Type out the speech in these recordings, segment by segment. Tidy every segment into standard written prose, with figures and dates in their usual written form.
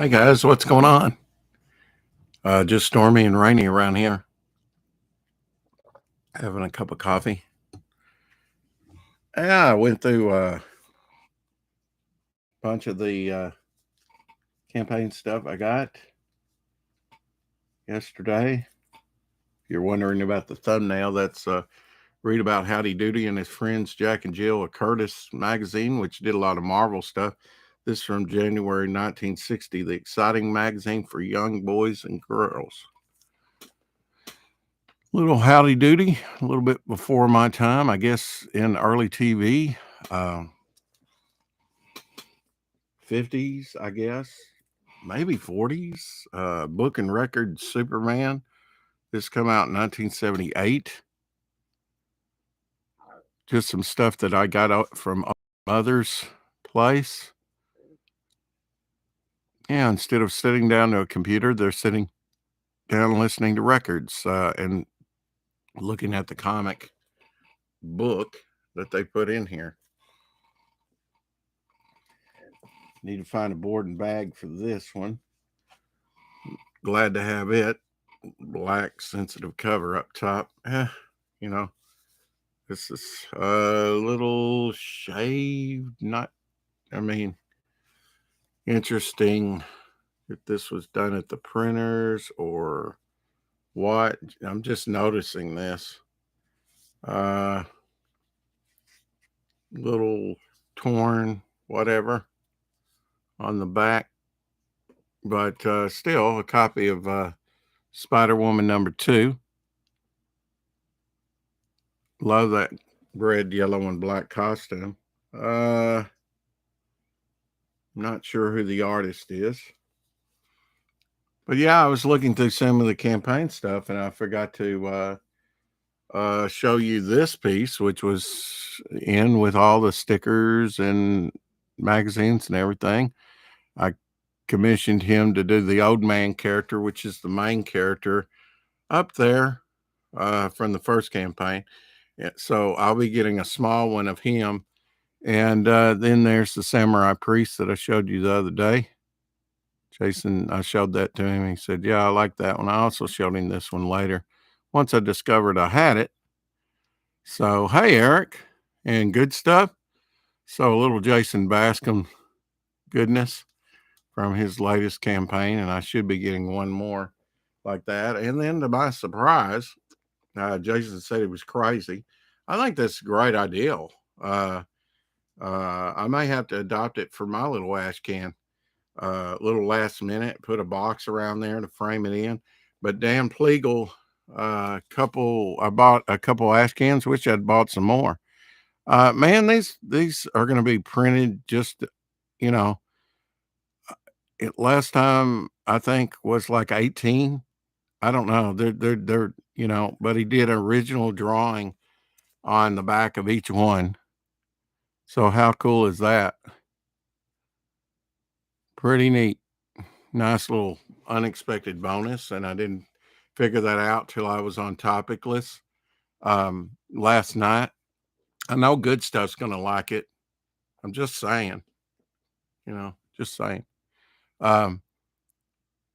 Hey guys, what's going on? Just stormy and rainy around here. Having a cup of coffee. Yeah, I went through a bunch of the campaign stuff I got yesterday. If you're wondering about the thumbnail, that's read about Howdy Doody and his friends Jack and Jill at Curtis magazine, which did a lot of Marvel stuff. This is from January 1960, the exciting magazine for young boys and girls. Little Howdy Doody, a little bit before my time, I guess, in early TV, 50s, I guess, maybe 40s. Book and Record Superman. This come out in 1978. Just some stuff that I got from Mother's place. Yeah, instead of sitting down to a computer, they're sitting down listening to records and looking at the comic book that they put in here. Need to find a board and bag for this one. Glad to have it. Black sensitive cover up top. You know, this is a little shaved. Interesting if this was done at the printers or what. I'm just noticing this. Little torn, whatever, on the back. But still a copy of Spider-Woman #2. Love that red, yellow, and black costume. Not sure who the artist is. But yeah, I was looking through some of the campaign stuff and I forgot to show you this piece, which was in with all the stickers and magazines and everything. I commissioned him to do the old man character, which is the main character up there from the first campaign. Yeah, so I'll be getting a small one of him. And then there's the samurai priest that I showed you the other day. Jason, I showed that to him. He said, yeah, I like that one. I also showed him this one later once I discovered I had it. So, hey, Eric, and good stuff. So, a little Jason Bascom goodness from his latest campaign, and I should be getting one more like that. And then, to my surprise, Jason said he was crazy. I think that's a great idea. I may have to adopt it for my little ash can. Little last minute, put a box around there to frame it in. But Dan Pleagle, I bought a couple ash cans, wish I'd bought some more. Man, these are going to be printed just, you know, last time I think was like 18. I don't know. They're, but he did an original drawing on the back of each one. So how cool is that? Pretty neat. Nice little unexpected bonus. And I didn't figure that out till I was on Topicless last night. I know Good Stuff's going to like it. I'm just saying, just saying.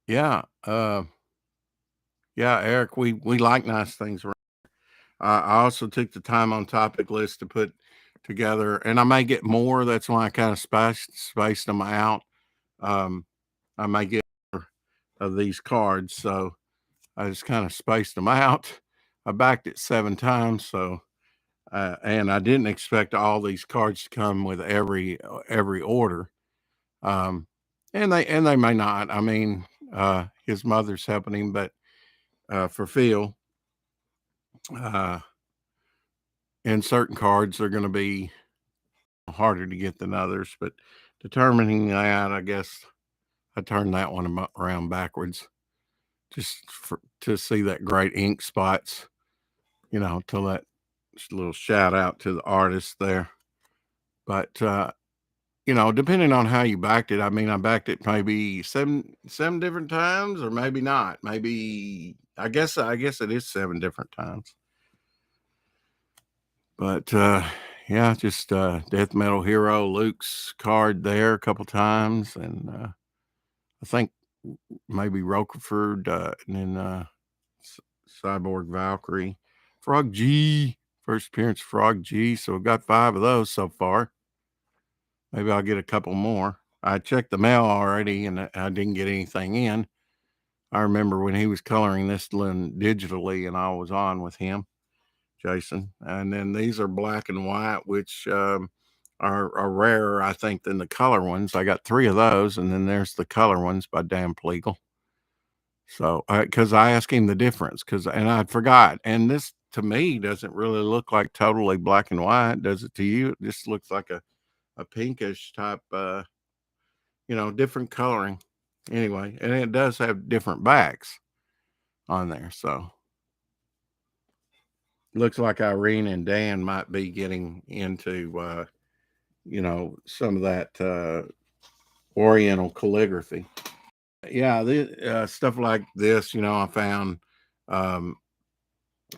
Yeah. Yeah, Eric, we like nice things. I also took the time on Topicless to put together, and I may get more. That's why I kind of spaced them out. I may get more of these cards, so I just kind of spaced them out. I backed it 7 times, so and I didn't expect all these cards to come with every order. And they may not. I mean, his mother's helping him, but for Phil, and certain cards are going to be harder to get than others. But determining that, I guess I turned that one around backwards just to see that great ink spots, to let just a little shout out to the artist there. But depending on how you backed it, I mean, I backed it maybe seven different times, or maybe not. Maybe I guess it is 7 different times. But yeah, just Death Metal Hero Luke's card there a couple times, and I think maybe Roquefort, and then Cyborg Valkyrie, Frog G, first appearance Frog G. So we've got 5 of those so far. Maybe I'll get a couple more. I checked the mail already and I didn't get anything in. I remember when he was coloring this one digitally and I was on with him, Jason. And then these are black and white, which are rarer, I think, than the color ones. I got 3 of those, and then there's the color ones by Dan Pleagle. So, because I asked him the difference, and I forgot. And this to me doesn't really look like totally black and white, does it to you? It just looks like a pinkish type, different coloring. Anyway, and it does have different backs on there. So, looks like Irene and Dan might be getting into, some of that Oriental calligraphy. Yeah, stuff like this, I found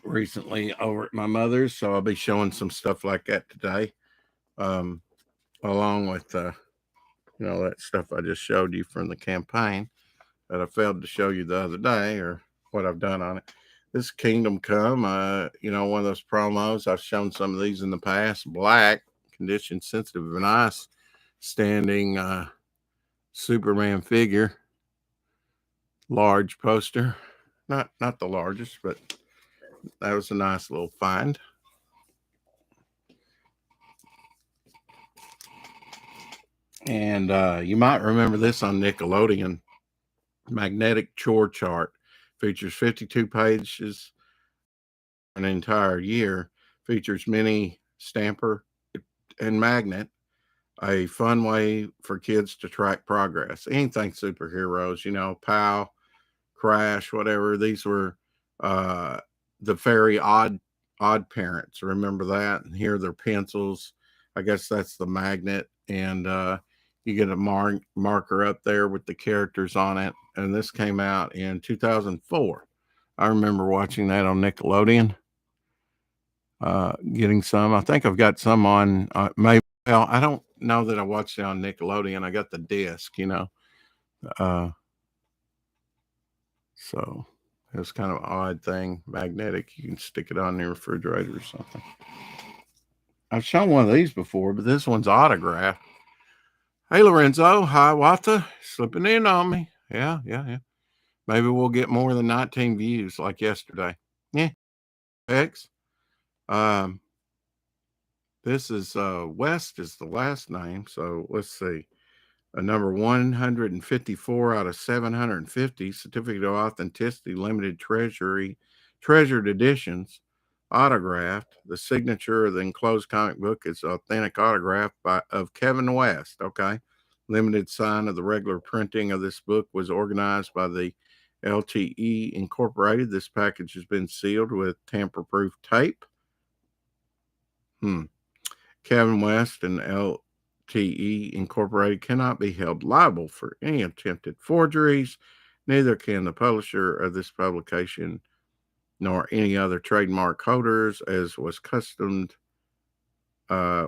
recently over at my mother's, so I'll be showing some stuff like that today, along with that stuff I just showed you from the campaign that I failed to show you the other day, or what I've done on it. This Kingdom Come, one of those promos. I've shown some of these in the past. Black, condition sensitive and ice, standing Superman figure, large poster, not the largest, but that was a nice little find. And you might remember this on Nickelodeon. Magnetic Chore Chart features 52 pages an entire year, features mini stamper and magnet, a fun way for kids to track progress. Anything superheroes, POW, Crash, whatever. These were the very odd parents. Remember that? And here are their pencils. I guess that's the magnet. And you get a marker up there with the characters on it. And this came out in 2004. I remember watching that on Nickelodeon. Getting some. I think I've got some on maybe. Well, I don't know that I watched it on Nickelodeon. I got the disc, so it's kind of an odd thing. Magnetic. You can stick it on the refrigerator or something. I've shown one of these before, but this one's autographed. Hey, Lorenzo. Hi, Wata. Slipping in on me. Yeah. Maybe we'll get more than 19 views like yesterday. Yeah. X. This is West is the last name. So let's see. A number 154 out of 750, certificate of authenticity, limited treasured editions, autographed. The signature of the enclosed comic book is authentic autograph of Kevin West. Okay. Limited sign of the regular printing of this book was organized by the LTE Incorporated. This package has been sealed with tamper-proof tape. Kevin West and LTE Incorporated cannot be held liable for any attempted forgeries. Neither can the publisher of this publication nor any other trademark holders, as was customed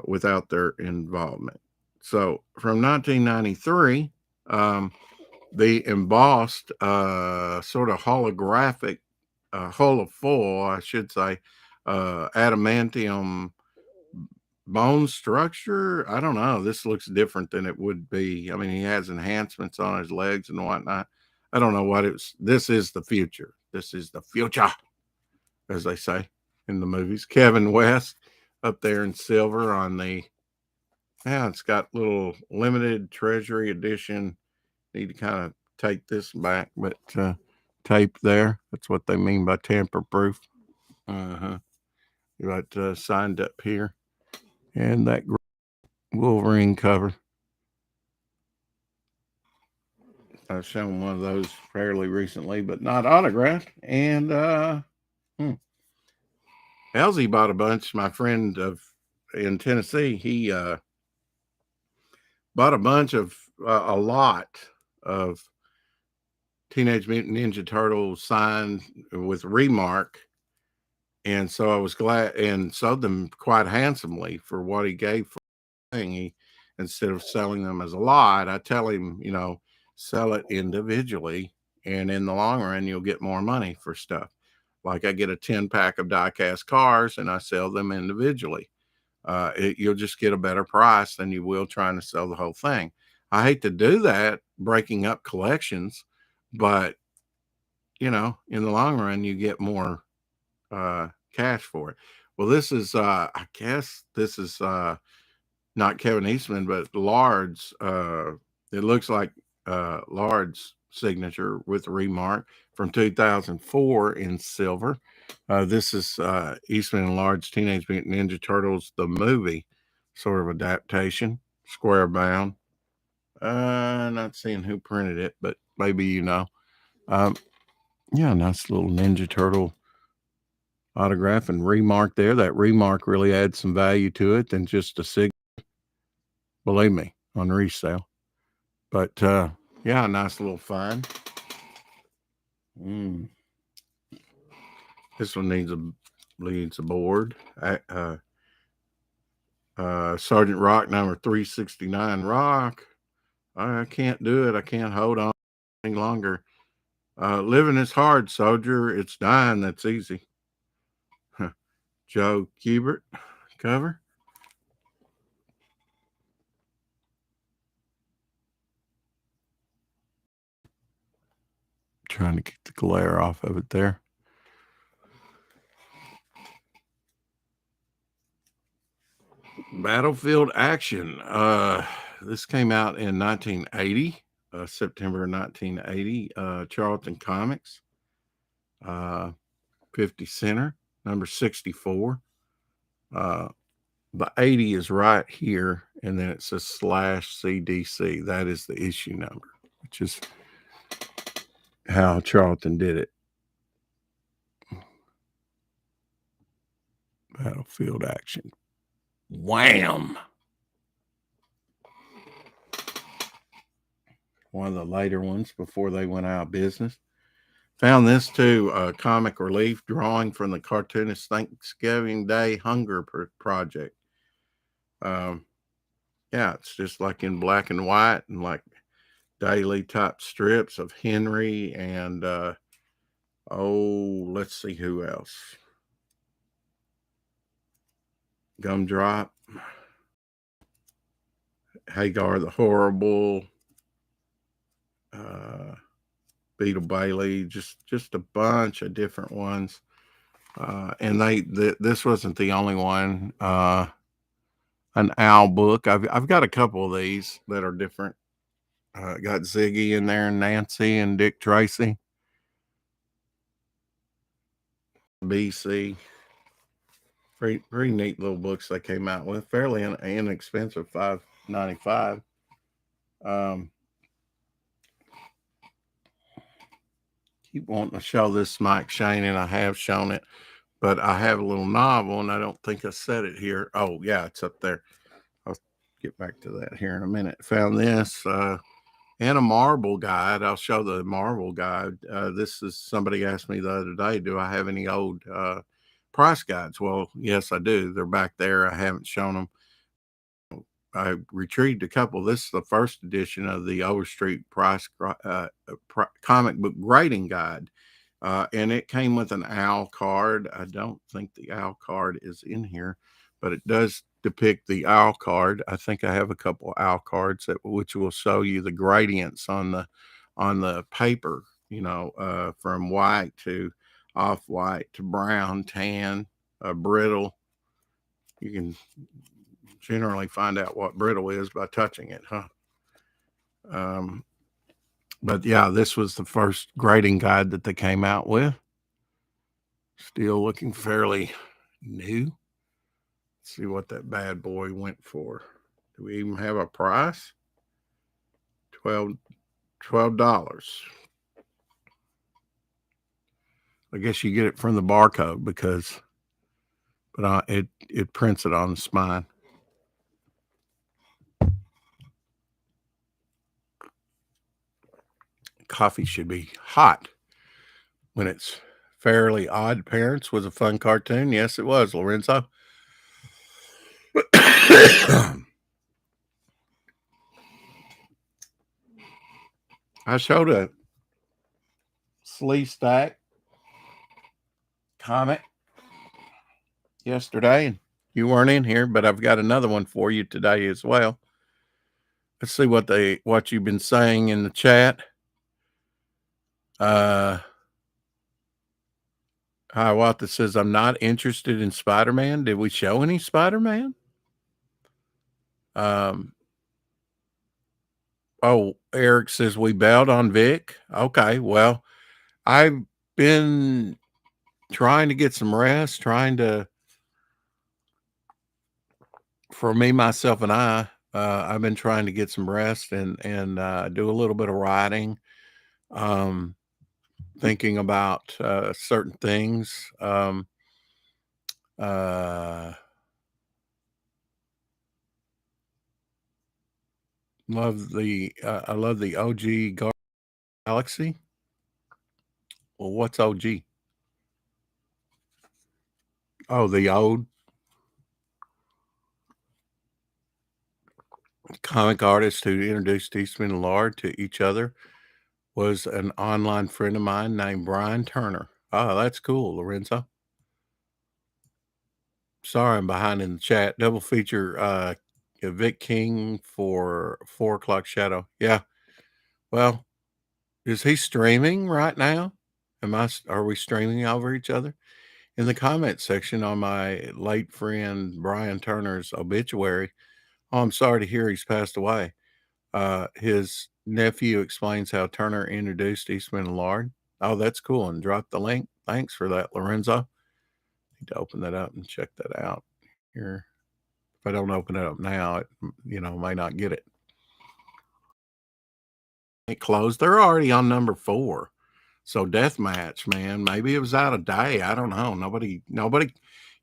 without their involvement. So from 1993, the embossed sort of holographic, holofoil, I should say, adamantium bone structure. I don't know. This looks different than it would be. I mean, he has enhancements on his legs and whatnot. I don't know what it's. This is the future. This is the future, as they say in the movies. Kevin West up there in silver on the. Yeah, it's got little limited treasury edition. Need to kind of take this back, but tape there. That's what they mean by tamper proof. Got signed up here. And that Wolverine cover. I've shown one of those fairly recently, but not autographed. And Elsie bought a bunch. My friend in Tennessee, he bought a lot of Teenage Mutant Ninja Turtles signed with Remark. And so I was glad and sold them quite handsomely for what he gave for the thing. Instead of selling them as a lot, I tell him, sell it individually, and in the long run, you'll get more money for stuff. Like I get a 10-pack of die-cast cars and I sell them individually. You'll just get a better price than you will trying to sell the whole thing. I hate to do that, breaking up collections, but in the long run, you get more cash for it. Well, this is, I guess, this is not Kevin Eastman, but Lard's. It looks like Lard's signature with remark from 2004 in silver. This is Eastman and Lard's Teenage Mutant Ninja Turtles, the movie, sort of adaptation, square bound. Not seeing who printed it, but maybe Um, yeah, nice little Ninja Turtle autograph and remark there. That remark really adds some value to it than just a sig. Believe me, on resale. But yeah, nice little find. This one needs a board. Sergeant Rock number 369 Rock. I can't do it. I can't hold on any longer. Living is hard, soldier. It's dying that's easy. Joe Kubert cover. Trying to get the glare off of it there. Battlefield Action. This came out in 1980, September 1980. Charlton Comics. 50 center, number 64. The 80 is right here, and then it says /CDC. That is the issue number, which is how Charlton did it. Battlefield Action. Wham! One of the later ones before they went out of business. Found this too, comic relief drawing from the cartoonist Thanksgiving Day Hunger Project. Yeah, it's just like in black and white and like daily type strips of Henry and let's see who else. Gumdrop, Hagar the Horrible, Beetle Bailey, just a bunch of different ones. And this wasn't the only one. An owl book. I've got a couple of these that are different. Got Ziggy in there, and Nancy and Dick Tracy. BC. Pretty neat little books they came out with. Fairly inexpensive, $5.95. Keep wanting to show this Mike Shane, and I have shown it, but I have a little novel, and I don't think I said it here. Oh, yeah, it's up there. I'll get back to that here in a minute. Found this and a Marvel guide. I'll show the Marvel guide. This is somebody asked me the other day, do I have any old price guides? Well, yes, I do. They're back there. I haven't shown them. I retrieved a couple. This is the first edition of the Overstreet Price comic book grading guide. And it came with an owl card. I don't think the owl card is in here, but it does depict the owl card. I think I have a couple owl cards which will show you the gradients on the paper, from white to off-white to brown, tan, brittle. You can generally find out what brittle is by touching it, huh? But yeah, this was the first grading guide that they came out with. Still looking fairly new. Let's see what that bad boy went for. Do we even have a price? $12. I guess you get it from the barcode but it prints it on the spine. Coffee should be hot when it's Fairly Odd Parents was a fun cartoon. Yes, it was, Lorenzo. I showed a sleeve stack comic yesterday, and you weren't in here, but I've got another one for you today as well. Let's see what you've been saying in the chat. Hiawatha says, I'm not interested in Spider-Man. Did we show any Spider-Man? Oh, Eric says we bailed on Vic. Okay, well, I've been trying to get some rest, for me, myself, and I've been trying to get some rest and do a little bit of writing, thinking about certain things. I love the OG Galaxy. Well, what's OG? Oh, the old comic artist who introduced Eastman and Lard to each other was an online friend of mine named Brian Turner. Oh, that's cool, Lorenzo. Sorry, I'm behind in the chat. Double feature Vic King for 4 o'clock Shadow. Yeah. Well, is he streaming right now? Are we streaming over each other? In the comment section on my late friend Brian Turner's obituary, oh, I'm sorry to hear he's passed away. His nephew explains how Turner introduced Eastman and Lard. Oh, that's cool. And drop the link. Thanks for that, Lorenzo. Need to open that up and check that out here. If I don't open it up now, it may not get it. It closed. They're already on number 4. So deathmatch, man. Maybe it was out of day. I don't know. Nobody.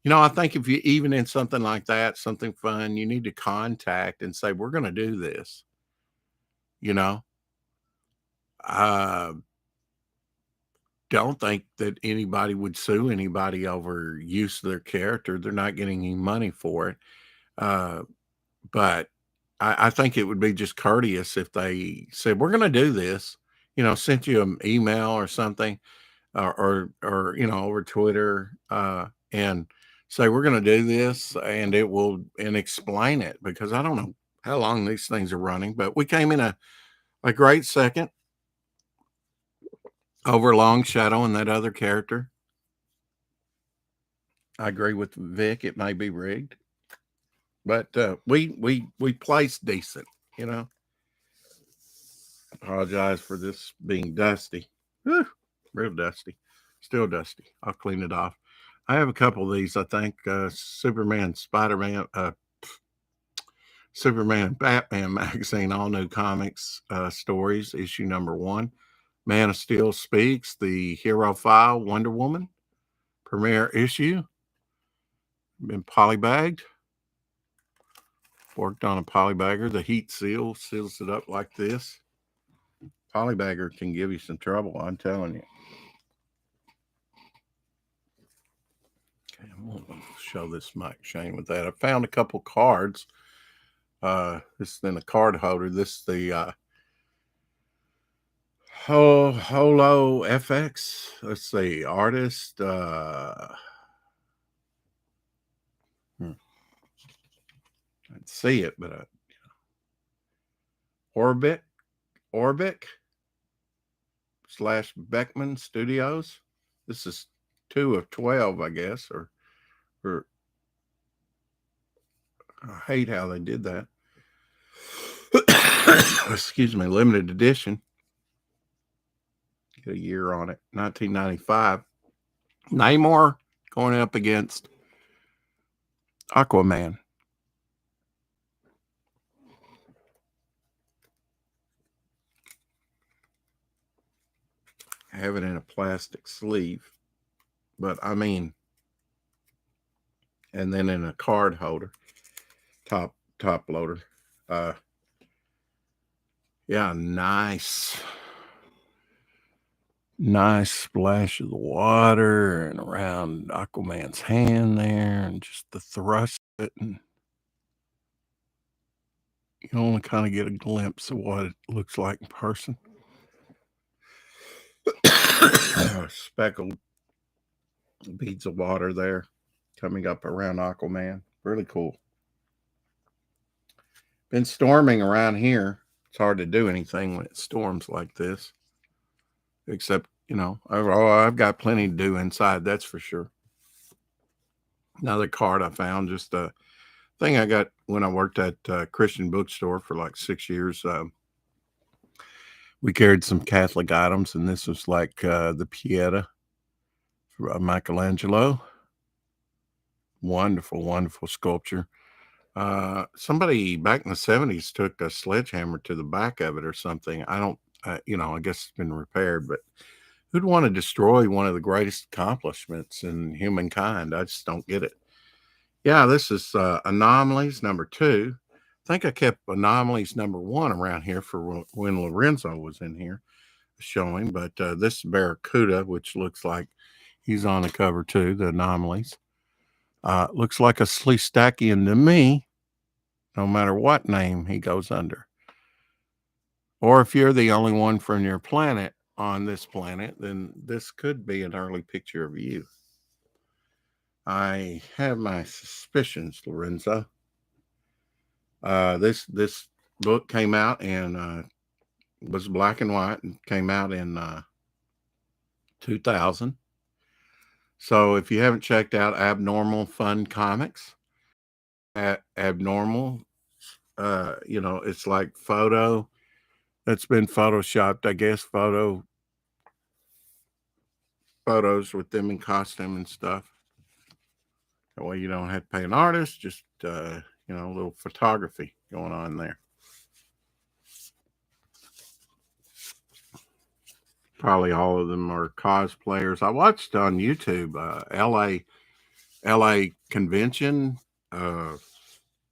I think if you even in something like that, something fun, you need to contact and say, we're going to do this. I don't think that anybody would sue anybody over use of their character. They're not getting any money for it. But I think it would be just courteous if they said, we're going to do this, sent you an email or something, or over Twitter, and say, we're going to do this, and explain it, because I don't know how long these things are running, but we came in a great second over Long Shadow and that other character. I agree with Vic. It may be rigged, but we placed decent, Apologize for this being dusty. Whew, real dusty. Still dusty. I'll clean it off. I have a couple of these, I think. Superman, Spider-Man, Superman, Batman magazine, all new comics stories, issue number 1. Man of Steel Speaks, the Hero File, Wonder Woman, premiere issue. Been polybagged. Worked on a polybagger. The heat seals it up like this. Polybagger can give you some trouble, I'm telling you. Okay, I'm going to show this Mike Shane with that. I found a couple cards. This is in a card holder. This is the Holo FX. Let's see, artist. I see it, but Orbic / Beckman Studios. This is 2 of 12, I guess, or I hate how they did that. Excuse me, limited edition. Get a year on it. 1995. Namor going up against Aquaman. I have it in a plastic sleeve, but I mean, and then in a card holder, top loader. Yeah, nice splash of the water and around Aquaman's hand there, and just the thrust of it, and you only kind of get a glimpse of what it looks like in person. speckled beads of water there coming up around Aquaman. Really cool. Been storming around here. It's hard to do anything when it storms like this. Except, I've got plenty to do inside, that's for sure. Another card I found, just a thing I got when I worked at a Christian bookstore for like 6 years. We carried some Catholic items, and this was like the Pieta from Michelangelo. Wonderful, wonderful sculpture. Somebody back in the 70s took a sledgehammer to the back of it or something. I don't, I guess it's been repaired, but who'd want to destroy one of the greatest accomplishments in humankind? I just don't get it. Yeah, this is Anomalies number 2. I think I kept Anomalies number 1 around here for when Lorenzo was in here showing, but this is Barracuda, which looks like he's on the cover too, the Anomalies. Looks like a Sleestakian to me, no matter what name he goes under. Or if you're the only one from your planet on this planet, then this could be an early picture of you. I have my suspicions, Lorenzo. This book came out and was black and white and came out in 2000. So if you haven't checked out Abnormal Fun Comics, Abnormal, it's like photo that's been photoshopped, I guess, photos with them in costume and stuff. That way you don't have to pay an artist, just, a little photography going on there. Probably all of them are cosplayers. I watched on YouTube, LA convention,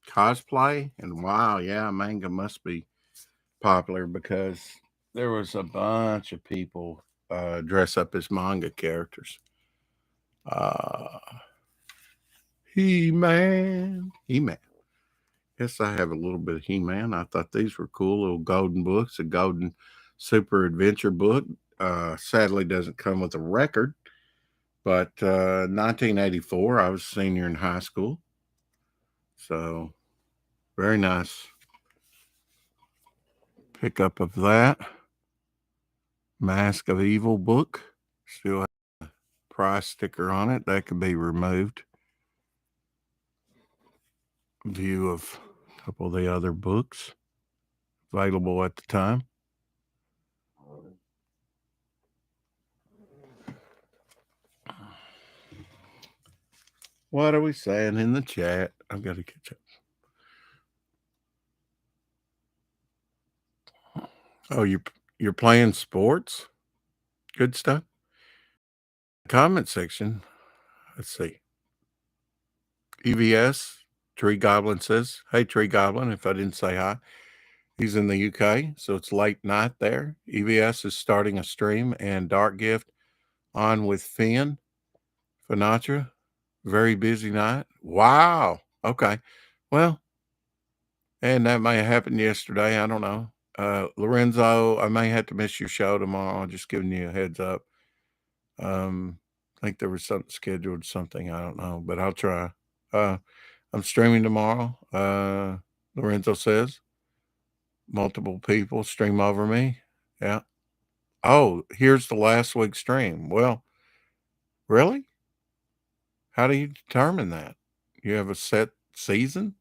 cosplay, and wow, yeah, manga must be popular because there was a bunch of people dress up as manga characters. He-Man. Yes, I have a little bit of He-Man. I thought these were cool little golden books. A golden super adventure book. Sadly doesn't come with a record, but 1984, I was a senior in high school. So very nice pickup of that. Mask of Evil book. Still have a price sticker on it. That could be removed. View of a couple of the other books available at the time. What are we saying in the chat? I've got to catch up. Oh, you're playing sports? Good stuff. Comment section. Let's see. EVS Tree Goblin says, "Hey Tree Goblin, if I didn't say hi." He's in the UK, so it's late night there. EVS is starting a stream, and Dark Gift on with Finn Finatra. Very busy night. Wow. Okay. Well, and that may have happened yesterday. I don't know. Lorenzo, I may have to miss your show tomorrow. Just giving you a heads up. I think there was something scheduled, something. I don't know, but I'll try. I'm streaming tomorrow. Lorenzo says multiple people stream over me. Yeah. Oh, here's the last week's stream. Well, really? How do you determine that? You have a set season?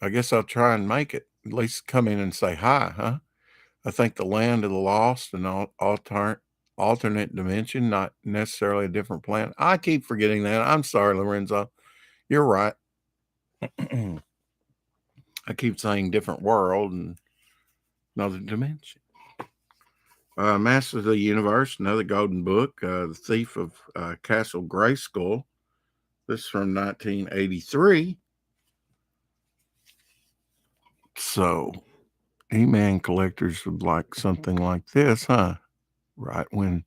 I guess I'll try and make it. At least come in and say hi, huh? I think the land of the lost and alternate dimension, not necessarily a different planet. I keep forgetting that. I'm sorry, Lorenzo. You're right. I keep saying different world and another dimension. Masters of the Universe, another golden book. The Thief of Castle Grayskull. This is from 1983. So, He-Man collectors would like something like this, huh? Right when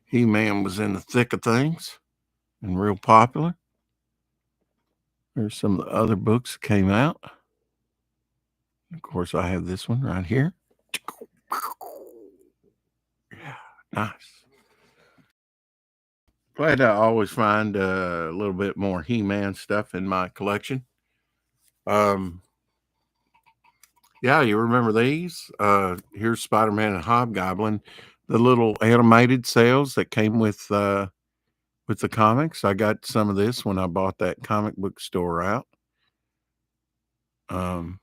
He-Man was in the thick of things and real popular. There's some of the other books that came out. Of course, I have this one right here. Yeah, nice. Glad to always find a little bit more He-Man stuff in my collection. Um, yeah, you remember these? Here's Spider-Man and Hobgoblin, the little animated sales that came with the comics. I got some of this when I bought that comic book store out. Um,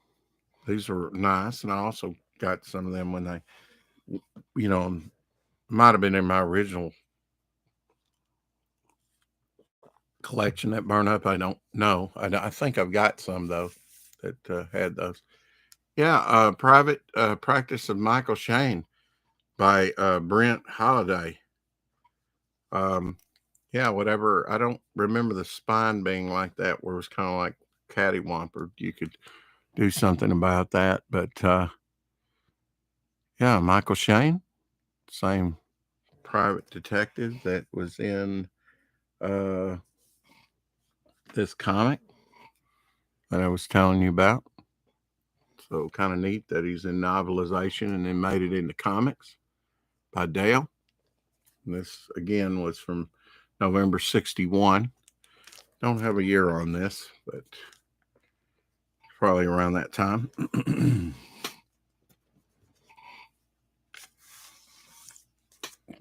these were nice, and I also got some of them when they, you know, might have been in my original collection that burned up. I don't know. I think I've got some though that had those. Yeah, Private Practice of Michael Shane by Brent Holiday. Yeah, whatever. I don't remember the spine being like that, where it was kind of like cattywampus. You could do something about that, but yeah, Michael Shane, same private detective that was in uh, this comic that I was telling you about. So kind of neat that he's in novelization and then made it into comics by Dale. And this again was from November 61. Don't have a year on this, but probably around that time.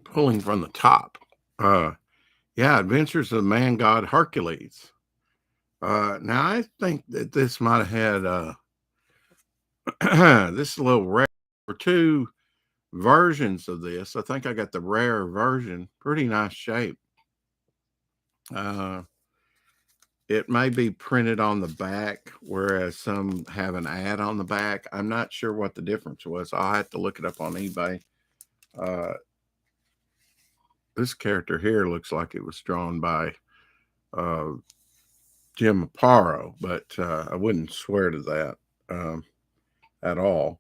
Pulling from the top. Yeah, Adventures of the Man God Hercules. Now I think that this might have had this little rare or two versions of this. I think I got the rare version. Pretty nice shape. Uh, it may be printed on the back, whereas some have an ad on the back. I'm not sure what the difference was. I'll have to look it up on eBay. Uh, this character here looks like it was drawn by uh, Jim Aparo, but I wouldn't swear to that at all.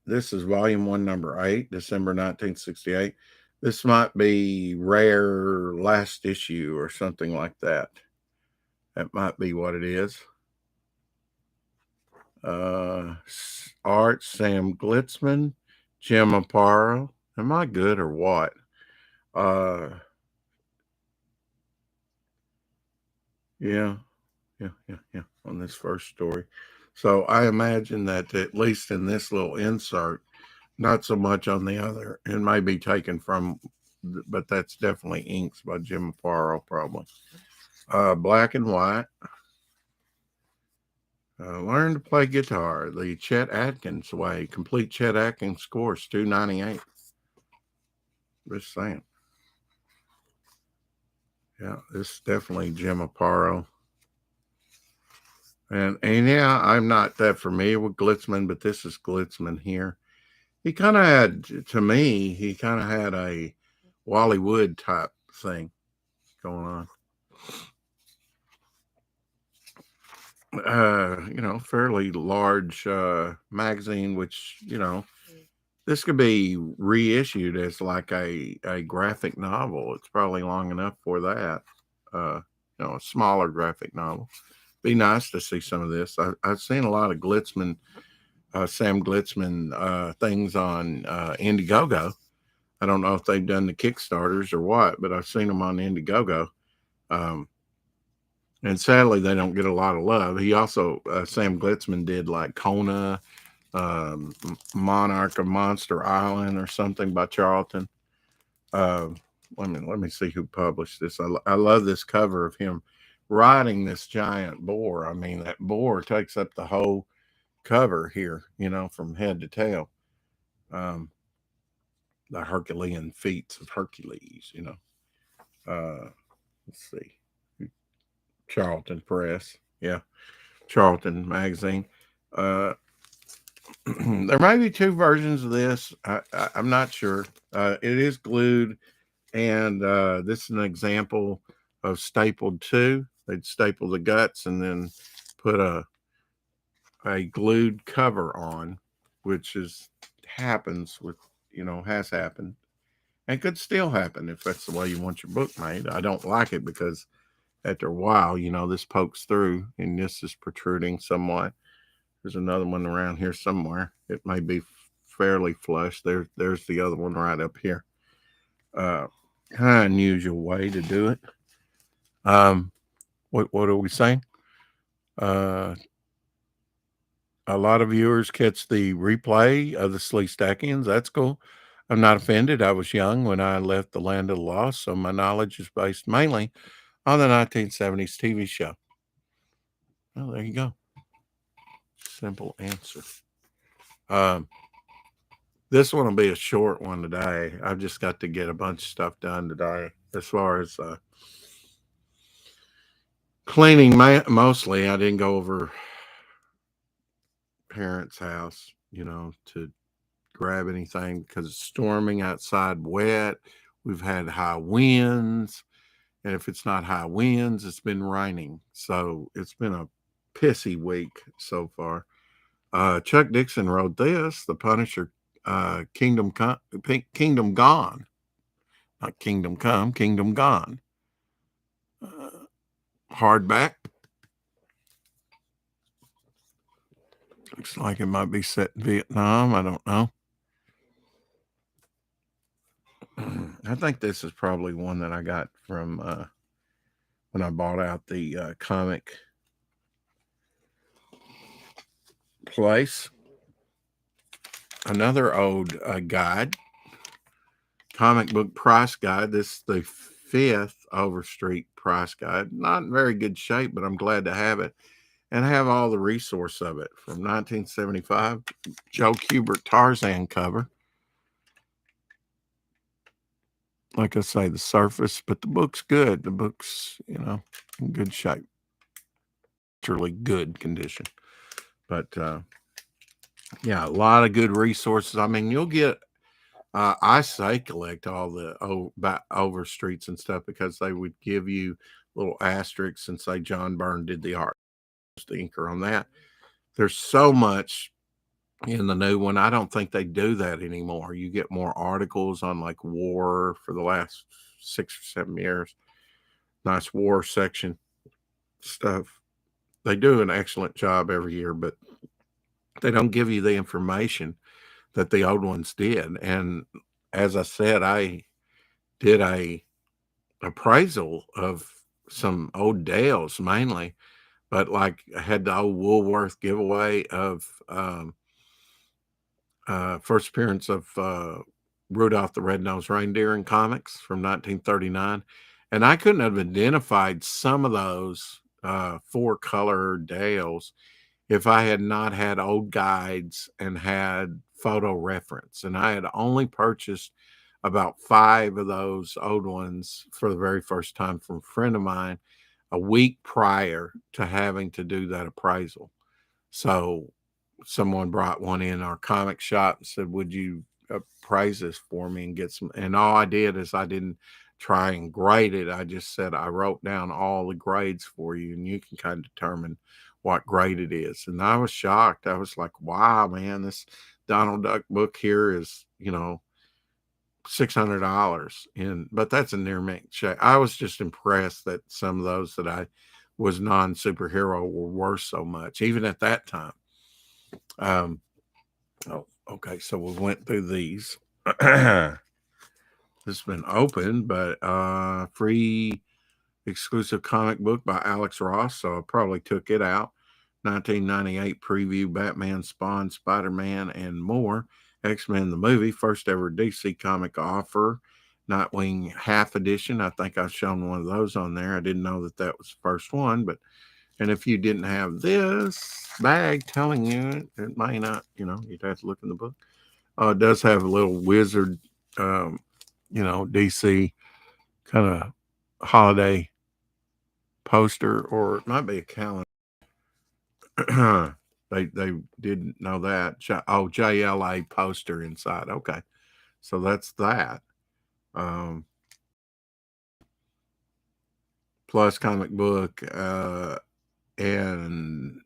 This is volume 1, number 8, December 1968. This might be rare last issue or something like that. That might be what it is. Art, Sam Glitzman, Jim Aparo. Am I good or what? Yeah, yeah, on this first story. So I imagine that at least in this little insert, not so much on the other, it may be taken from, but that's definitely inks by Jim Aparo, probably. Black and White. Learn to play guitar the Chet Atkins way. Complete Chet Atkins course, $2.98. Just saying. Yeah, this is definitely Jim Aparo. And yeah, I'm not that familiar with Glitzman, but this is Glitzman here. He kind of had, to me, he kind of had a Wally Wood type thing going on. Fairly large magazine, which, this could be reissued as like a graphic novel. It's probably long enough for that. A smaller graphic novel. Be nice to see some of this. I've seen a lot of Glitzman, Sam Glitzman things on Indiegogo. I don't know if they've done the Kickstarters or what, but I've seen them on Indiegogo. And sadly, they don't get a lot of love. He also, Sam Glitzman did like Kona, Monarch of Monster Island or something by Charlton. Let me see who published this. I love this cover of him riding this giant boar. I mean, that boar takes up the whole cover here, from head to tail. The Herculean feats of Hercules, let's see. Charlton Press. Yeah. Charlton magazine. There may be two versions of this. I'm not sure. It is glued, and this is an example of stapled too. They'd staple the guts and then put a glued cover on, which happens with, has happened and could still happen if that's the way you want your book made. I don't like it because after a while, this pokes through and this is protruding somewhat. There's another one around here somewhere. It may be fairly flush. There's the other one right up here. Kind of unusual way to do it. What are we saying? Uh, a lot of viewers catch the replay of the Slee Stackians. That's cool. I'm not offended. I was young when I left the land of the lost, so my knowledge is based mainly on the 1970s TV show. Well, there you go. Simple answer. Um, this one will be a short one today. I've just got to get a bunch of stuff done today as far as cleaning. Mostly, I didn't go over parents' house, to grab anything because it's storming outside, wet. We've had high winds. And if it's not high winds, it's been raining. So it's been a pissy week so far. Chuck Dixon wrote this, The Punisher, Kingdom Gone. Not Kingdom Come, Kingdom Gone. Hardback. Looks like it might be set in Vietnam. I don't know. I think this is probably one that I got from when I bought out the comic place. Another old guide, comic book price guide. This is the 5th Overstreet price guide. Not in very good shape, but I'm glad to have it and have all the resource of it. From 1975, Joe Kubert Tarzan cover. Like I say, the surface, but the book's good. The book's, in good shape. Truly good condition. But yeah, a lot of good resources. I mean, you'll get I say collect all the Overstreets and stuff because they would give you little asterisks and say John Byrne did the art, the inker on that. There's so much in the new one. I don't think they do that anymore. You get more articles on like war for the last 6 or 7 years. Nice war section stuff. They do an excellent job every year, but they don't give you the information that the old ones did. And as I said, I did a appraisal of some old Dales mainly, but like I had the old Woolworth giveaway of first appearance of Rudolph the Red-Nosed Reindeer in comics from 1939. And I couldn't have identified some of those 4-color Dales if I had not had old guides and had photo reference. And I had only purchased about 5 of those old ones for the very first time from a friend of mine a week prior to having to do that appraisal. So someone brought one in our comic shop and said, would you appraise this for me and get some? And all I did is I didn't try and grade it. I just said, I wrote down all the grades for you and you can kind of determine what grade it is. And I was shocked. I was like, wow, man, this Donald Duck book here is, $600 but that's a near mint check. I was just impressed that some of those that I was non-superhero were worth so much, even at that time. Okay, so we went through these. This has been open, but free exclusive comic book by Alex Ross, so I probably took it out. 1998 preview, Batman, Spawn, Spider-Man, and more. X-Men the movie, first ever DC comic offer. Nightwing half edition. I think I've shown one of those on there. I didn't know that that was the first one, and if you didn't have this bag telling you it may not, you'd have to look in the book. It does have a little wizard, DC kind of holiday poster, or it might be a calendar. They didn't know that. JLA poster inside. Okay, so that's that. Plus comic book, and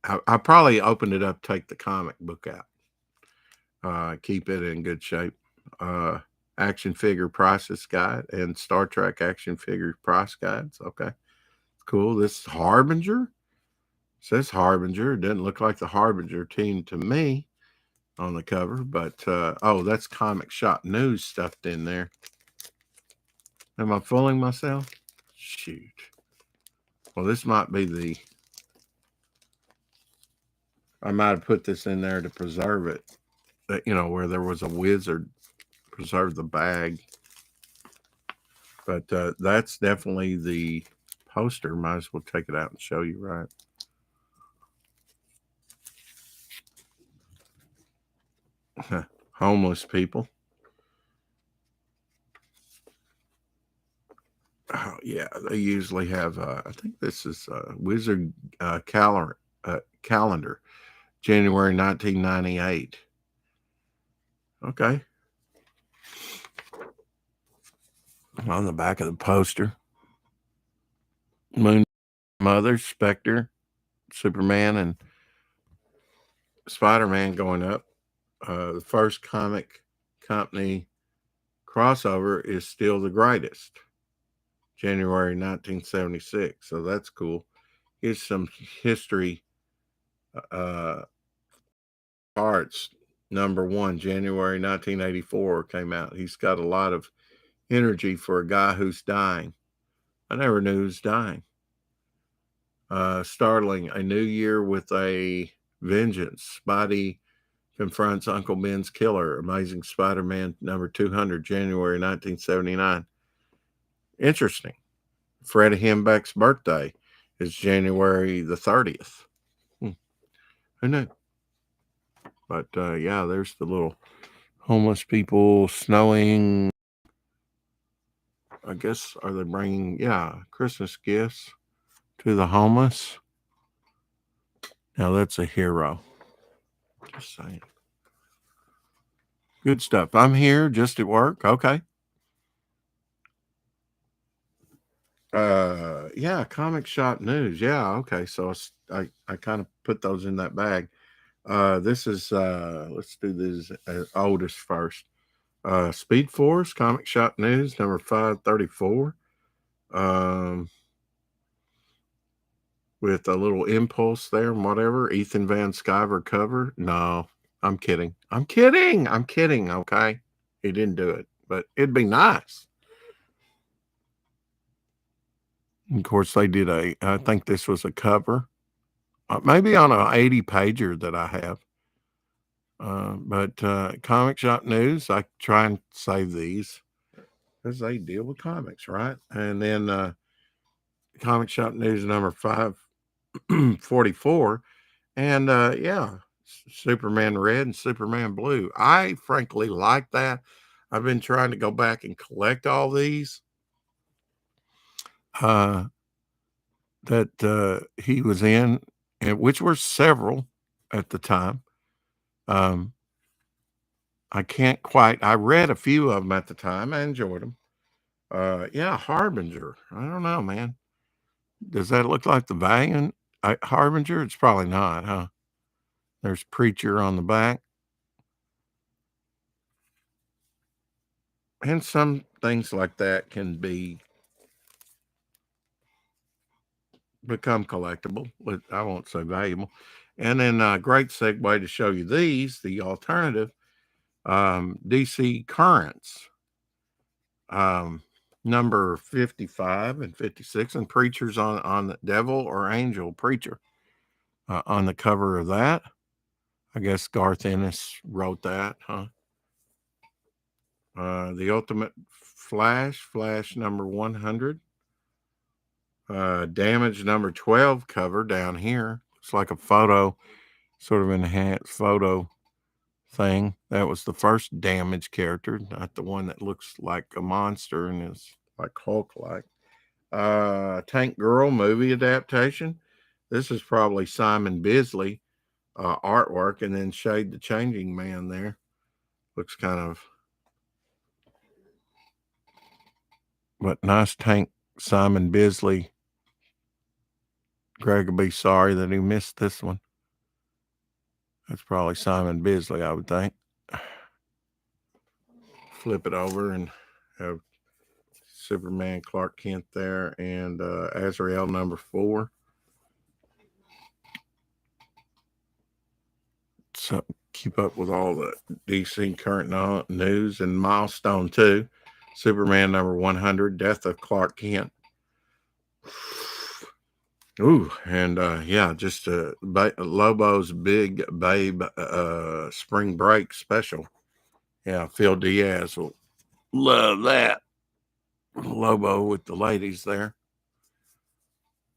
I probably opened it up, take the comic book out, keep it in good shape. Action figure prices guide and Star Trek action figure price guides. Okay, cool. This is Harbinger. It says Harbinger. It doesn't look like the Harbinger team to me. on the cover, but oh, that's Comic Shop News stuffed in there. Am I fooling myself? Shoot. Well, this might be the. I might have put this in there to preserve it. That, you know, where there was a wizard, preserve the bag. But that's definitely the poster. Might as well take it out and show you, right? Homeless people. Oh, yeah, they usually have. I think this is Wizard calendar, January 1998. Okay. On the back of the poster, Moon Mother, Spectre, Superman, and Spider-Man going up. The first comic company crossover is still the greatest. January 1976. So that's cool. Here's some history. Uh, Arts #1, January 1984 came out. He's got a lot of energy for a guy who's dying. I never knew he was dying. Startling, A New Year with a Vengeance. Spidey confronts Uncle Ben's killer. Amazing Spider-Man #200, January 1979. Interesting. Fred Hembeck's birthday is January the 30th. Who knew? But yeah, there's the little homeless people snowing. I guess, are they bringing, Christmas gifts to the homeless? Now that's a hero. Just saying. Good stuff. I'm here just at work. Okay. Yeah, Comic Shop News. Yeah, okay. So I kind of put those in that bag. This is let's do this oldest first. Speed Force, Comic Shop News, number 534. With a little impulse there and whatever. Ethan Van Sciver cover. No, I'm kidding. I'm kidding. I'm kidding. Okay. He didn't do it, but it'd be nice. Of course, they did I think this was a cover, maybe on an 80 pager that I have. But Comic Shop News, I try and save these because they deal with comics, right? And then Comic Shop News number 544. And yeah, Superman Red and Superman Blue. I frankly like that. I've been trying to go back and collect all these that he was in, and which were several at the time. I can't quite. I read a few of them at the time. I enjoyed them. Yeah, Harbinger. I don't know, man. Does that look like the Valiant Harbinger? It's probably not, huh? There's Preacher on the back. And some things like that can become collectible, but I won't say valuable. And then a great segue to show you these, the alternative DC Currents, number 55 and 56, and Preachers on the Devil or Angel Preacher on the cover of that. I guess Garth Ennis wrote that, huh? The Ultimate Flash number 100. Damage number 12 cover down here. It's like a photo, sort of enhanced photo thing. That was the first Damage character, not the one that looks like a monster and is like Hulk-like. Tank Girl movie adaptation. This is probably Simon Bisley artwork, and then Shade the Changing Man there. Looks kind of, but nice tank, Simon Bisley. Greg will be sorry that he missed this one. That's probably Simon Bisley, I would think. Flip it over and have Superman, Clark Kent there, and Azrael number 4. So keep up with all the DC current news. And Milestone 2, Superman number 100, Death of Clark Kent. Ooh, and yeah, just Lobo's Big Babe Spring Break special. Yeah, Phil Diaz will love that. Lobo with the ladies there.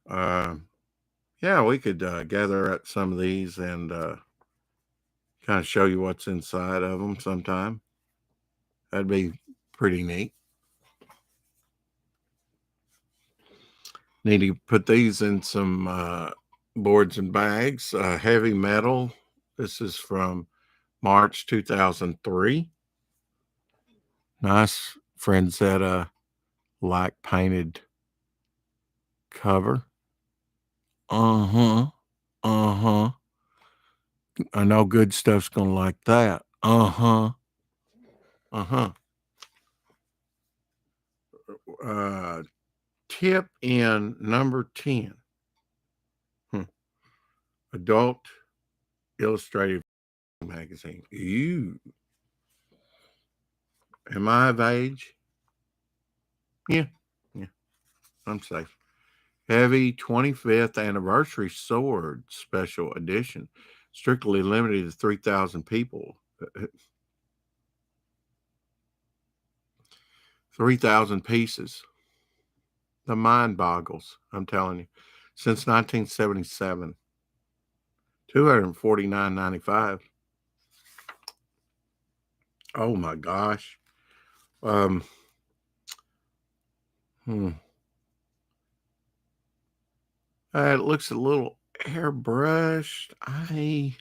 Yeah, we could gather up some of these and kind of show you what's inside of them sometime. That'd be pretty neat. Need to put these in some boards and bags. Heavy Metal. This is from March 2003. Nice Franzetta like painted cover. Uh-huh. Uh-huh. I know good stuff's gonna like that. Uh-huh. Uh-huh. Tip in number 10. Adult Illustrated Magazine. Ew. Am I of age? Yeah. Yeah. I'm safe. Heavy 25th Anniversary Sword Special Edition. Strictly limited to 3,000 people. 3,000 pieces. The mind boggles, I'm telling you. Since 1977. $249.95. Oh my gosh. It looks a little airbrushed. A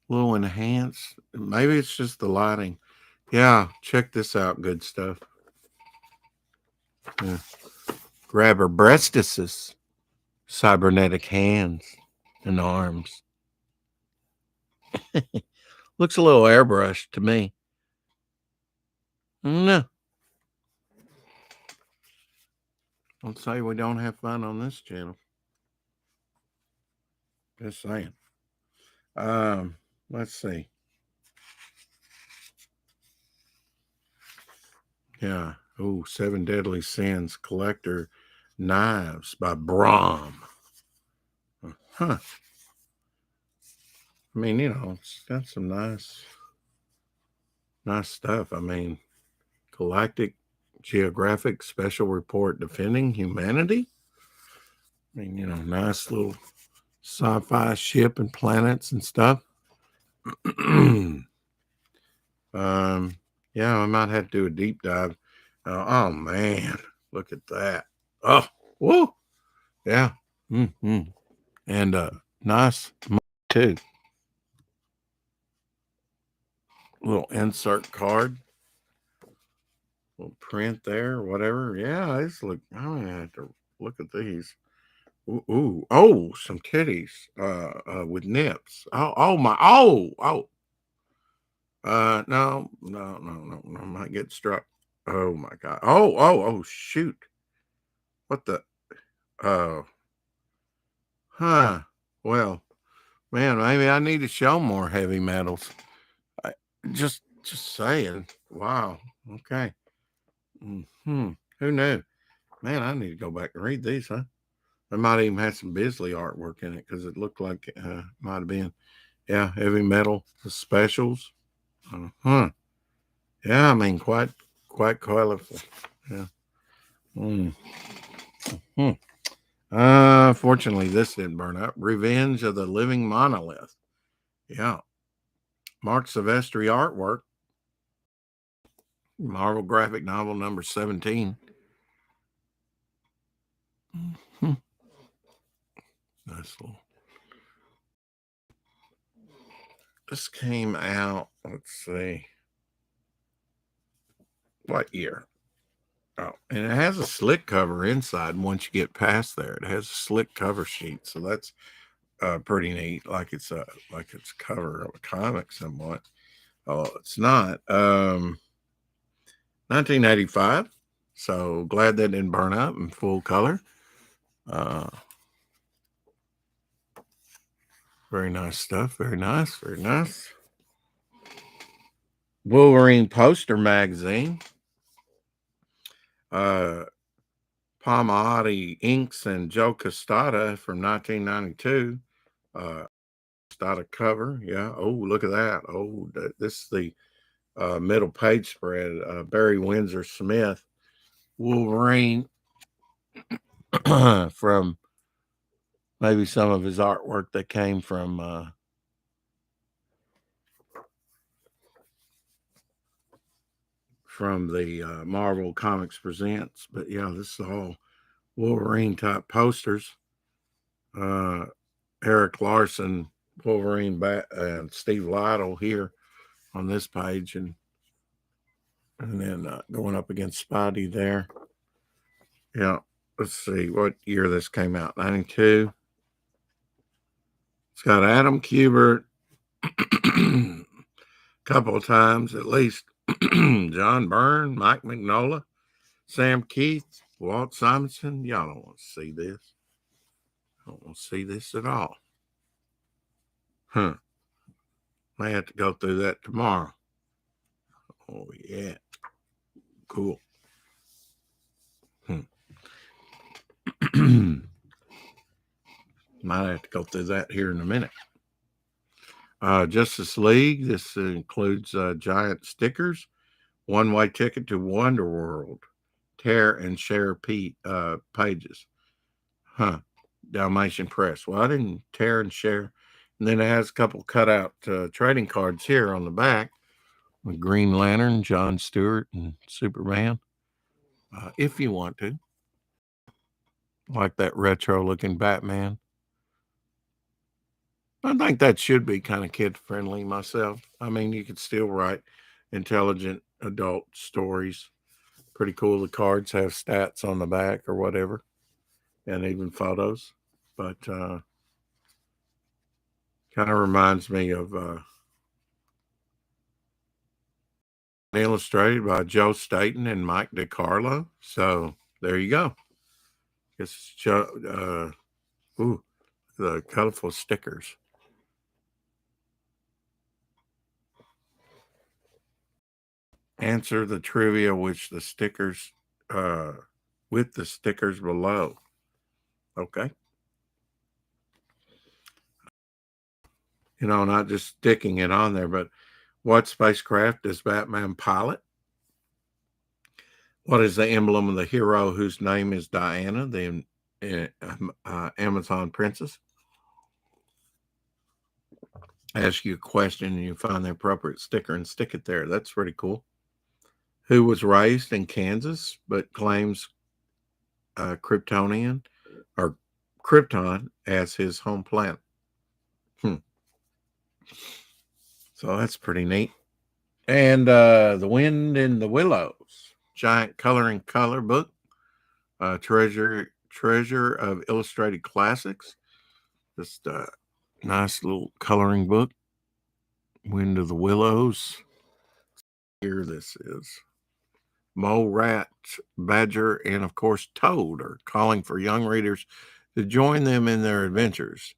little enhanced. Maybe it's just the lighting. Yeah, check this out. Good stuff. Yeah. Grabber breastises. Cybernetic hands and arms. Looks a little airbrushed to me. No. Don't say we don't have fun on this channel. Just saying. Let's see. Yeah. Oh, Seven Deadly Sins Collector Knives by Brahm. Huh. I mean, you know, it's got some nice stuff. I mean, Galactic Geographic Special Report Defending Humanity. I mean, you know, nice little sci-fi ship and planets and stuff. Yeah, I might have to do a deep dive. Oh man, look at that. Oh, whoa. Yeah. Mm-hmm. And nice too. Little insert card. Little print there, whatever. Yeah, it's look. I'm gonna have to look at these. Ooh. Oh, some titties. With nips. Oh my. Oh. No. I might get struck. Oh my god. Oh. Shoot. What the? Oh. Huh. Well, man, maybe I need to show more heavy metals. Just saying. Wow. Okay. Who knew? Man, I need to go back and read these, huh? They might even have some Bisley artwork in it because it looked like might have been, yeah, heavy metal specials. Yeah, I mean, quite colorful. Yeah. Fortunately, this didn't burn up. Revenge of the Living Monolith. Yeah. Mark Silvestri artwork. Marvel graphic novel number 17. Nice little. This came out, let's see, what year? Oh, and it has a slick cover inside. Once you get past there, it has a slick cover sheet, so that's pretty neat. Like it's a cover of a comic, somewhat. Oh, it's not. 1985. So glad that didn't burn up in full color. Very nice stuff. Very nice. Very nice. Wolverine poster magazine. Palmiotti Inks and Joe Costata from 1992. Costata cover. Yeah. Oh, look at that. Oh, this is the middle page spread. Barry Windsor Smith. Wolverine from maybe some of his artwork that came from the Marvel Comics Presents. But yeah, this is all Wolverine type posters. Eric Larson, Wolverine, and Steve Lytle here on this page, and then going up against Spidey there. Yeah, let's see what year this came out. 92. It's got Adam Kubert a couple of times at least. John Byrne, Mike Mignola, Sam Keith, Walt Simonson. Y'all don't want to see this. I don't want to see this at all. Huh. May have to go through that tomorrow. Oh, yeah. Cool. Might have to go through that here in a minute. Justice League. This includes giant stickers, one-way ticket to Wonderworld, tear and share pages. Huh. Dalmatian Press. Well, I didn't tear and share. And then it has a couple cutout trading cards here on the back with Green Lantern, John Stewart, and Superman. If you want to. Like that retro-looking Batman. I think that should be kind of kid-friendly myself. I mean, you could still write intelligent adult stories. Pretty cool. The cards have stats on the back or whatever, and even photos. But kind of reminds me of illustrated by Joe Staten and Mike DiCarlo. So there you go. It's the colorful stickers. Answer the trivia with the stickers below. Okay. Not just sticking it on there, but what spacecraft does Batman pilot? What is the emblem of the hero whose name is Diana, the Amazon princess? Ask you a question and you find the appropriate sticker and stick it there. That's pretty cool. Who was raised in Kansas but claims Krypton as his home planet? So that's pretty neat. And The Wind in the Willows, giant coloring color book, treasure of illustrated classics. Just a nice little coloring book. Wind of the Willows. Here this is. Mole, Rat, Badger, and of course Toad are calling for young readers to join them in their adventures.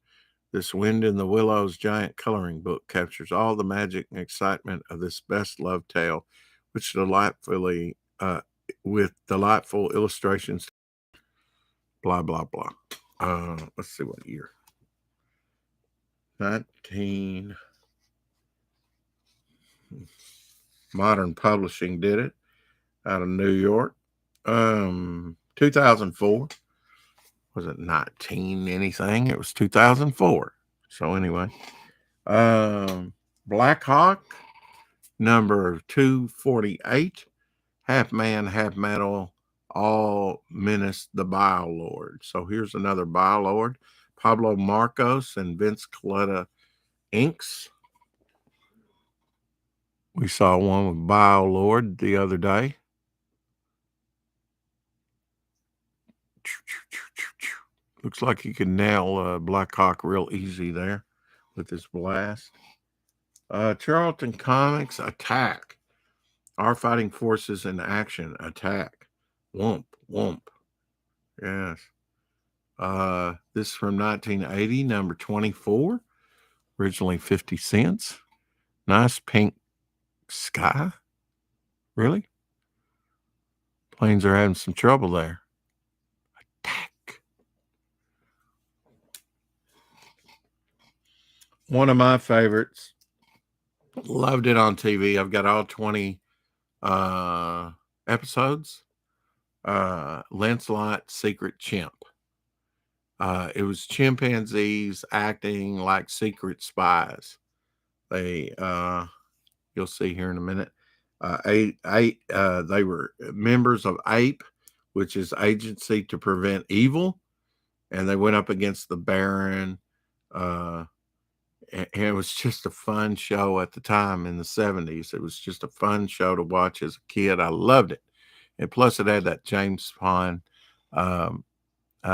This Wind in the Willows giant coloring book captures all the magic and excitement of this best-loved tale, which with delightful illustrations. Blah blah blah. Let's see what year. 19. Modern Publishing did it out of New York. 2004. Was it 19 anything? It was 2004. So anyway, Black Hawk, number 248, half man, half metal, all menace the Bile Lord. So here's another Bile Lord. Pablo Marcos and Vince Coletta inks. We saw one with Bile Lord the other day. Looks like he can nail Black Hawk real easy there with his blast. Charlton Comics Attack. Our fighting forces in action. Attack. Whoomp, whoomp. Yes. This is from 1980, number 24. Originally 50 cents. Nice pink sky. Really? Planes are having some trouble there. Attack. One of my favorites. Loved it on TV. I've got all 20 episodes. Lancelot Secret Chimp. It was chimpanzees acting like secret spies. They, you'll see here in a minute. They were members of APE, which is Agency to Prevent Evil, and they went up against the Baron. And it was just a fun show at the time in the 70s. It was just a fun show to watch as a kid. I loved it. And plus, it had that James Bond um,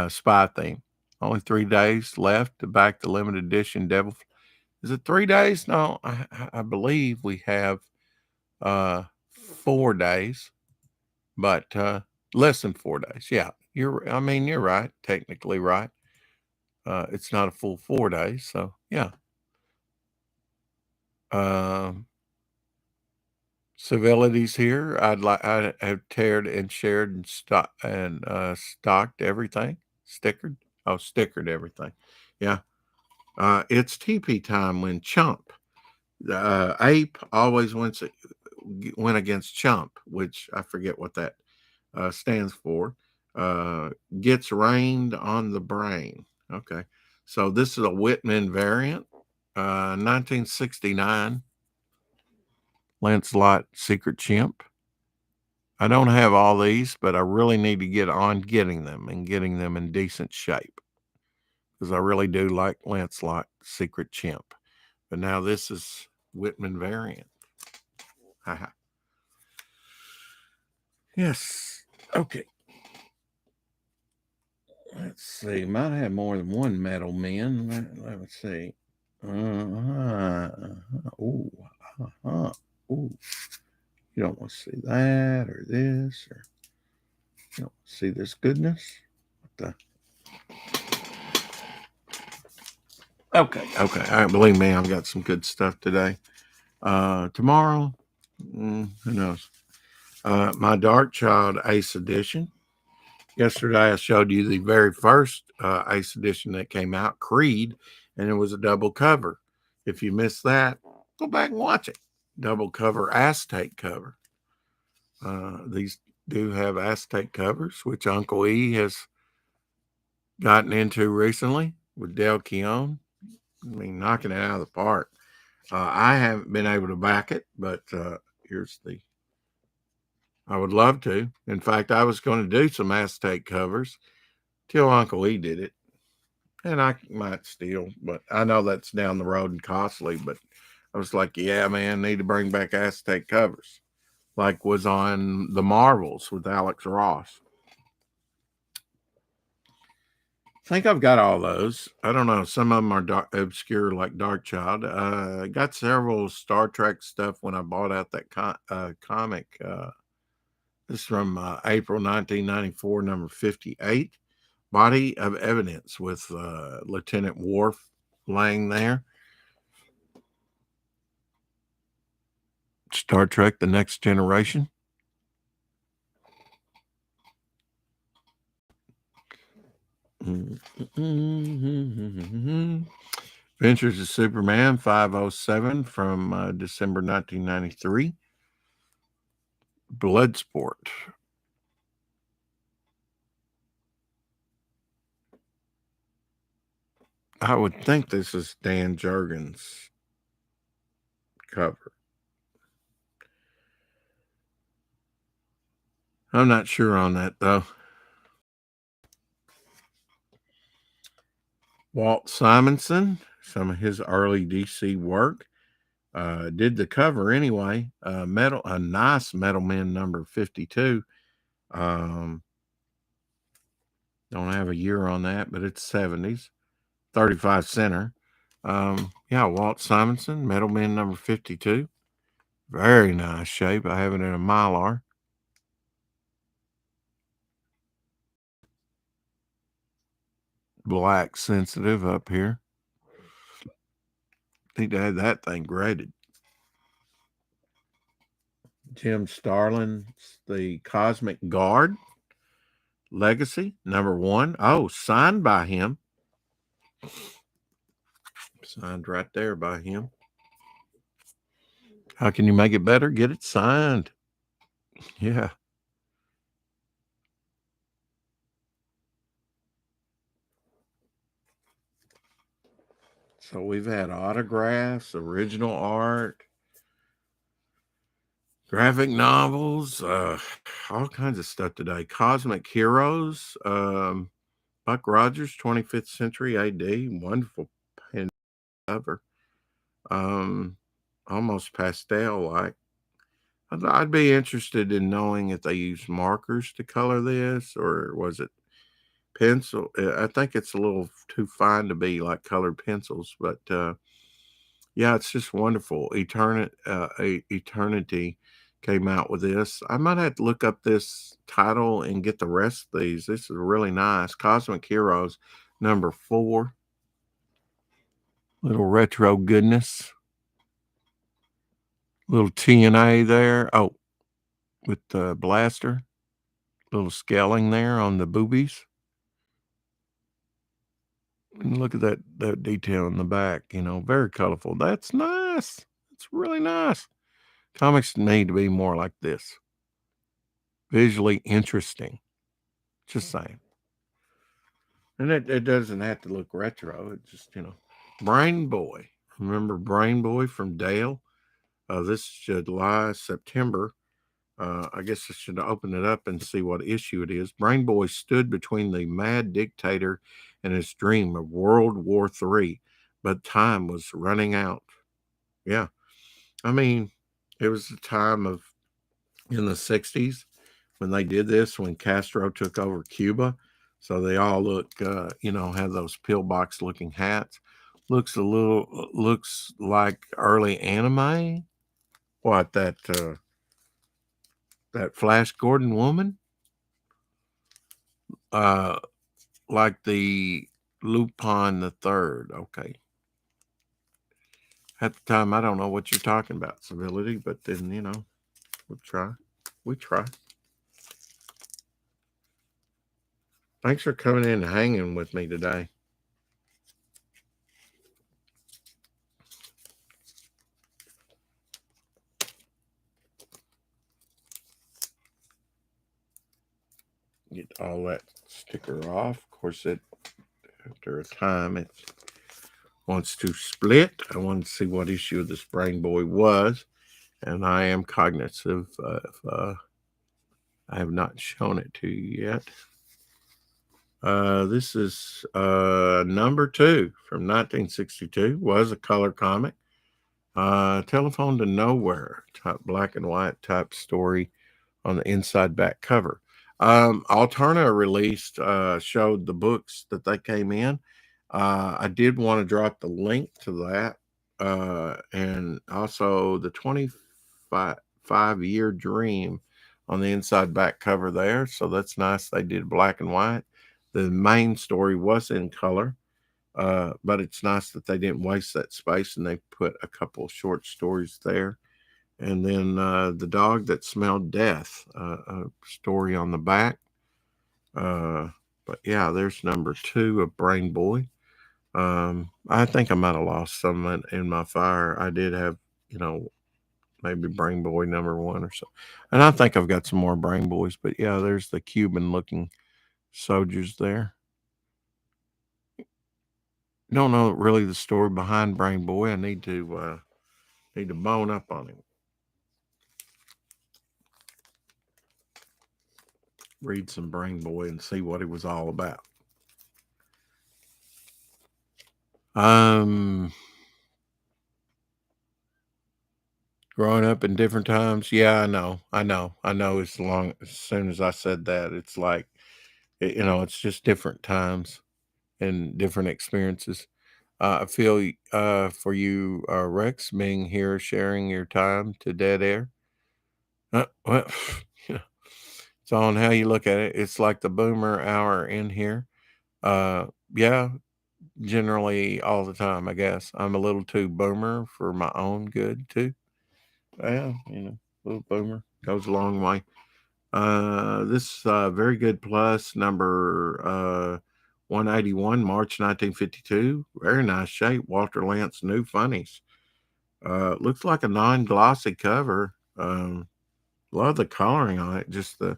spy theme. Only 3 days left to back the limited edition Devil. Is it 3 days? No, I believe we have 4 days, but less than 4 days. Yeah, you're right. Technically right. It's not a full 4 days. So yeah. Civilities here. I have teared and shared and stocked everything. Stickered everything. Yeah. It's TP time when Chump, Ape always went against Chump, which I forget what that stands for. Gets rained on the brain. Okay. So this is a Whitman variant, 1969. Lancelot Secret Chimp. I don't have all these, but I really need to get on getting them and getting them in decent shape because I really do like Lancelot Secret Chimp. But now this is Whitman variant. Haha. Yes. Okay. Let's see. Might have more than one metal men. Let's see. Ooh. Ooh. You don't want to see that or this or you don't see this goodness. What the? Okay. All right, believe me, I've got some good stuff today. Tomorrow, who knows? My Dark Child Ace Edition. Yesterday, I showed you the very first Ace Edition that came out, Creed, and it was a double cover. If you missed that, go back and watch it. Double cover Aztec cover. These do have Aztec covers, which Uncle E has gotten into recently with Del Keown. I mean, knocking it out of the park. I haven't been able to back it, but here's the. I would love to. In fact, I was going to do some Aztec covers till Uncle E did it, and I might still, but I know that's down the road and costly. But I was like, yeah, man, need to bring back Aztec covers, like was on the Marvels with Alex Ross. I think I've got all those. I don't know. Some of them are obscure, like Dark Child. I got several Star Trek stuff when I bought out that comic. This is from April 1994, number 58. Body of Evidence with Lieutenant Worf laying there. Star Trek The Next Generation. Adventures of Superman 507 from December 1993. Bloodsport. I would think this is Dan Jurgens' cover. I'm not sure on that, though. Walt Simonson, some of his early DC work. Did the cover anyway. A nice Metal Men number 52. Don't have a year on that, but it's 70s. 35 center. Walt Simonson, Metal Men number 52. Very nice shape. I have it in a Mylar. Black sensitive up here. Need to have that thing graded. Jim Starlin's The Cosmic Guard Legacy, #1. Oh, signed by him. Signed right there by him. How can you make it better? Get it signed. Yeah. So we've had autographs, original art, graphic novels, all kinds of stuff today. Cosmic Heroes, Buck Rogers, 25th Century AD, wonderful pen cover. Almost pastel like. I'd be interested in knowing if they used markers to color this, or was it pencil? I think it's a little too fine to be like colored pencils, but yeah, it's just wonderful. Eternity came out with this. I might have to look up this title and get the rest of these. This is really nice. Cosmic Heroes, #4. Little retro goodness. Little TNA there. Oh, with the blaster. Little scaling there on the boobies. And look at that detail in the back, very colorful. That's nice. It's really nice. Comics need to be more like this. Visually interesting. Just saying. And it doesn't have to look retro. It just, Brain Boy. Remember Brain Boy from Dale? This July, September. I guess I should open it up and see what issue it is. Brain Boy stood between the mad dictator and his dream of World War III, but time was running out. Yeah. I mean, it was the time of in the 60s when they did this, when Castro took over Cuba. So they all look, have those pillbox looking hats. Looks like early anime. What, that Flash Gordon woman? Like the Lupin the Third. Okay. At the time, I don't know what you're talking about, civility, but then, we'll try. We try. Thanks for coming in and hanging with me today. Get all that sticker off. Of course, after a time, it wants to split. I want to see what issue of this Brain Boy was, and I am cognizant of I have not shown it to you yet. This is #2 from 1962. Was a color comic. Telephone to Nowhere type black and white type story on the inside back cover. Alterna released showed the books that they came in. I did want to drop the link to that, and also the 25-year dream on the inside back cover there. So that's nice. They did black and white. The main story was in color, but it's nice that they didn't waste that space and they put a couple short stories there. And then The Dog That Smelled Death, a story on the back. But yeah, there's #2 of Brain Boy. I think I might have lost some in my fire. I did have, maybe Brain Boy #1 or so. And I think I've got some more Brain Boys. But yeah, there's the Cuban looking soldiers there. Don't know really the story behind Brain Boy. I need to bone up on him. Read some Brain Boy and see what it was all about. Growing up in different times, yeah, I know. As soon as I said that, it's like, it's just different times and different experiences. I feel for you, Rex, being here, sharing your time to dead air. Well, it's on how you look at it. It's like the boomer hour in here. Yeah, generally all the time, I guess. I'm a little too boomer for my own good, too. Yeah, little boomer goes a long way. This very good plus number 181, March 1952. Very nice shape. Walter Lantz New Funnies. Looks like a non-glossy cover. Love the coloring on it. Just the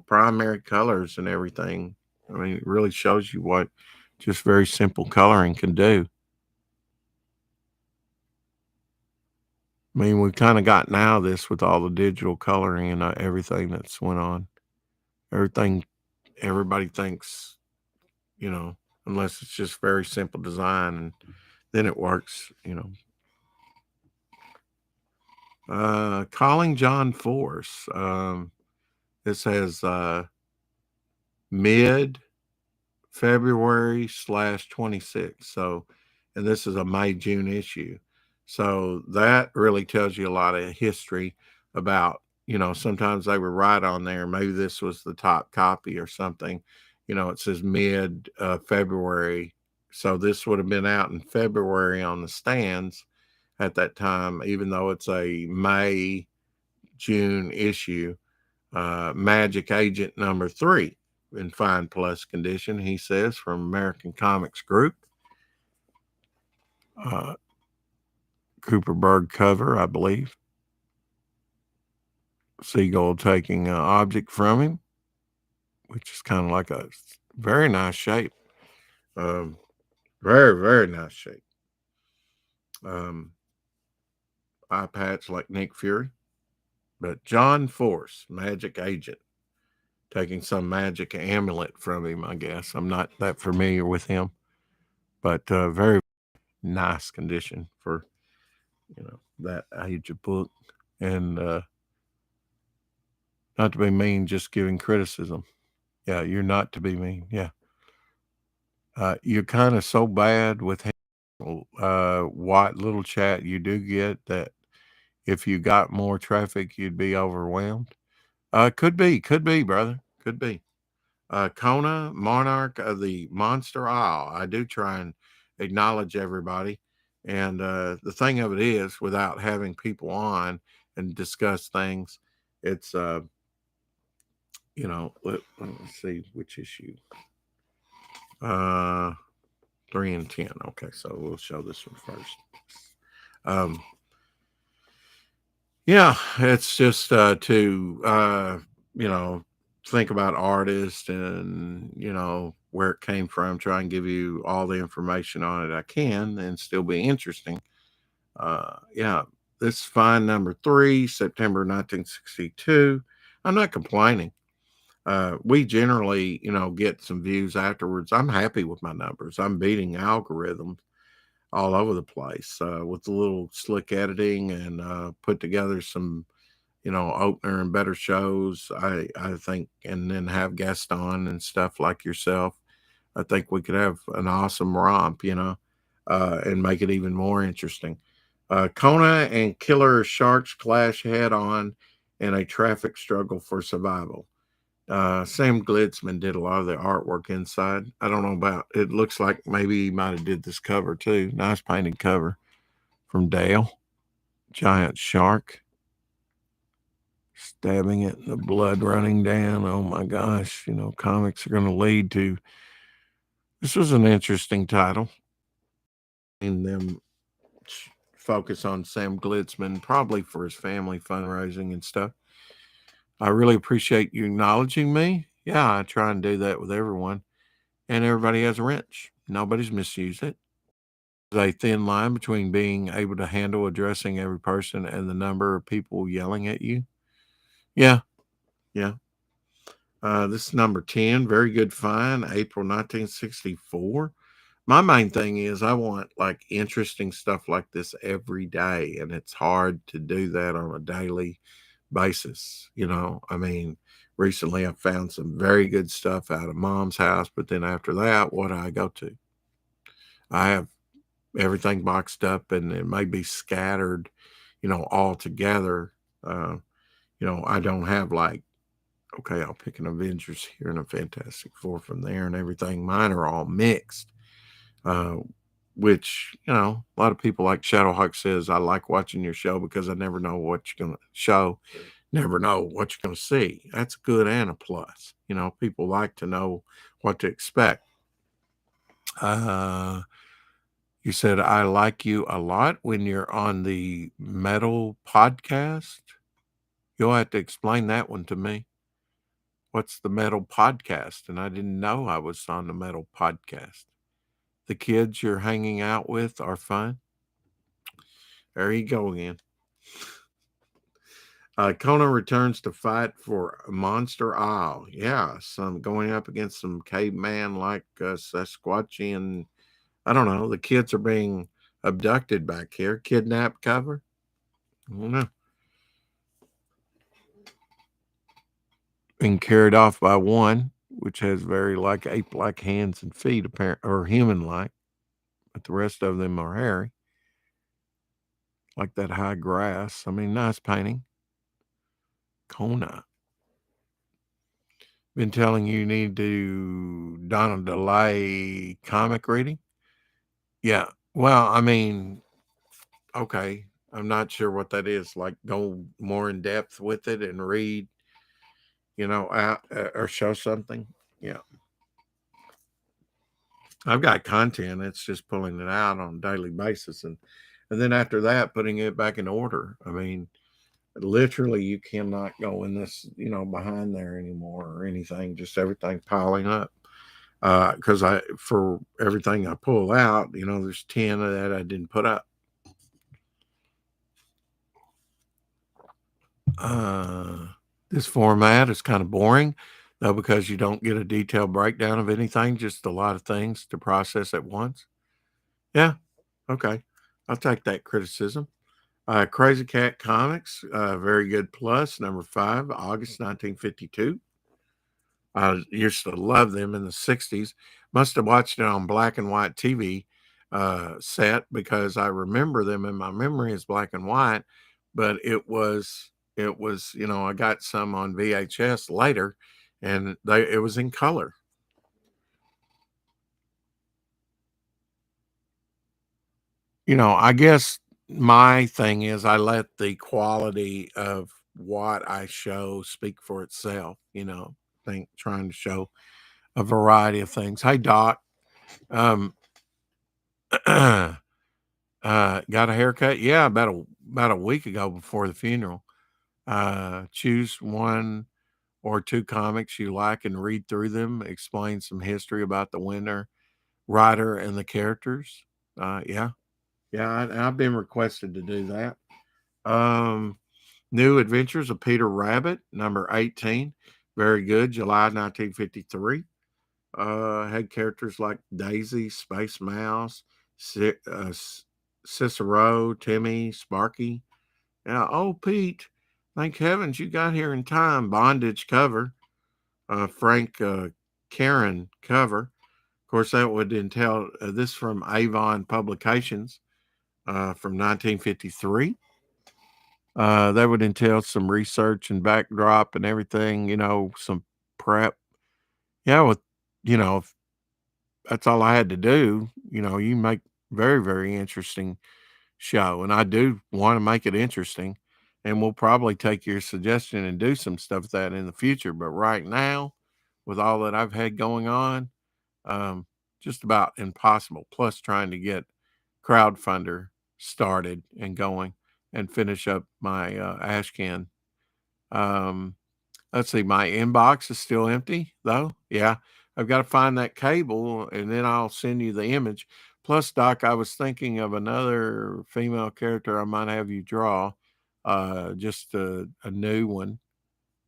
primary colors and everything. I mean, it really shows you what just very simple coloring can do. I mean, we've kind of gotten out of this with all the digital coloring and everything that's went on. Everything, everybody thinks, unless it's just very simple design, and then it works. Calling John Force. This has mid February/26. So, and this is a May June issue. So that really tells you a lot of history about, sometimes they were right on there. Maybe this was the top copy or something. It says mid February. So this would have been out in February on the stands at that time, even though it's a May June issue. Magic Agent number 3 in fine plus condition, he says, from American Comics Group. Cooperberg cover, I believe. Seagull taking an object from him, which is kind of like a very nice shape. Very, very nice shape. Eye patch like Nick Fury. But John Force, Magic Agent, taking some magic amulet from him, I guess. I'm not that familiar with him. But very nice condition for, that age of book. And not to be mean, just giving criticism. Yeah, you're not to be mean. Yeah. You're kind of so bad with what little chat you do get that if you got more traffic, you'd be overwhelmed. Could be, brother. Could be. Kona, Monarch of the Monster Isle. I do try and acknowledge everybody. And the thing of it is, without having people on and discuss things, it's, let's see which issue. 3 and 10. Okay, so we'll show this one first. Yeah, it's just to think about artists and where it came from. Try and give you all the information on it I can, and still be interesting. Yeah, this is fine number 3, September 1962. I'm not complaining. We generally, get some views afterwards. I'm happy with my numbers. I'm beating algorithms all over the place with a little slick editing and put together some, opener and better shows. I think, and then have guests on and stuff like yourself. I think we could have an awesome romp, and make it even more interesting. Kona and killer sharks clash head on in a traffic struggle for survival. Sam Glitzman did a lot of the artwork inside. I don't know about it. Looks like maybe he might have did this cover too. Nice painted cover from Dale. Giant shark stabbing it, and the blood running down. Oh my gosh! Comics are going to lead to. This was an interesting title. And them focus on Sam Glitzman, probably for his family fundraising and stuff. I really appreciate you acknowledging me. Yeah, I try and do that with everyone. And everybody has a wrench. Nobody's misused it. There's a thin line between being able to handle addressing every person and the number of people yelling at you. Yeah, yeah. This is number 10. Very good find, April 1964. My main thing is I want like interesting stuff like this every day, and it's hard to do that on a daily basis. I mean, recently I found some very good stuff out of Mom's house, but then after that, what do I go to? I have everything boxed up, and it may be scattered, all together. I don't have like, okay, I'll pick an Avengers here and a Fantastic Four from there and everything. Mine are all mixed. uh, which, a lot of people, like Shadowhawk says, I like watching your show because I never know what you're going to show, never know what you're going to see. That's good and a plus. People like to know what to expect. Uh, you said, I like you a lot when you're on the metal podcast. You'll have to explain that one to me. What's the metal podcast? And I didn't know I was on the metal podcast. The kids you're hanging out with are fun. There you go again. Conan returns to fight for Monster Isle. Yeah, some going up against some caveman like Sasquatchian. I don't know. The kids are being abducted back here. Kidnap cover? I don't know. Being carried off by one, which has very like ape-like hands and feet, apparent or human-like, but the rest of them are hairy, like that high grass. I mean, nice painting. Kona. Been telling you need to Donna DeLay comic reading. Yeah. Well, I mean, okay. I'm not sure what that is. Like, go more in depth with it and read, out or show something. Yeah. I've got content. It's just pulling it out on a daily basis, and then after that, putting it back in order. I mean, literally, you cannot go in this, behind there anymore or anything. Just everything piling up. Because for everything I pull out, there's 10 of that I didn't put up. This format is kind of boring, though, because you don't get a detailed breakdown of anything, just a lot of things to process at once. Yeah, okay. I'll take that criticism. Crazy Cat Comics, very good plus, number 5, August 1952. I used to love them in the 60s. Must have watched it on black and white TV set because I remember them in my memory as black and white, but it was, I got some on VHS later and it was in color. I guess my thing is I let the quality of what I show speak for itself, think trying to show a variety of things. Hey Doc, um got a haircut? Yeah, about a week ago before the funeral. Choose one or two comics you like and read through them. Explain some history about the winner, writer, and the characters. Yeah, yeah. I've been requested to do that. Um, New Adventures of Peter Rabbit, number 18. Very good. July 1953. Had characters like Daisy, Space Mouse, Cicero, Timmy, Sparky. Yeah. Oh, Pete, thank heavens you got here in time. Bondage cover. Frank Karen cover. Of course, that would entail this from Avon Publications from 1953. That would entail some research and backdrop and everything, some prep. Yeah, if that's all I had to do, you make very, very interesting show. And I do want to make it interesting. And we'll probably take your suggestion and do some stuff with that in the future. But right now, with all that I've had going on, um, just about impossible. Plus, trying to get crowdfunder started and going and finish up my Ashcan. Um, let's see, my inbox is still empty though. Yeah, I've got to find that cable and then I'll send you the image. Plus, Doc, I was thinking of another female character I might have you draw. Just a new one,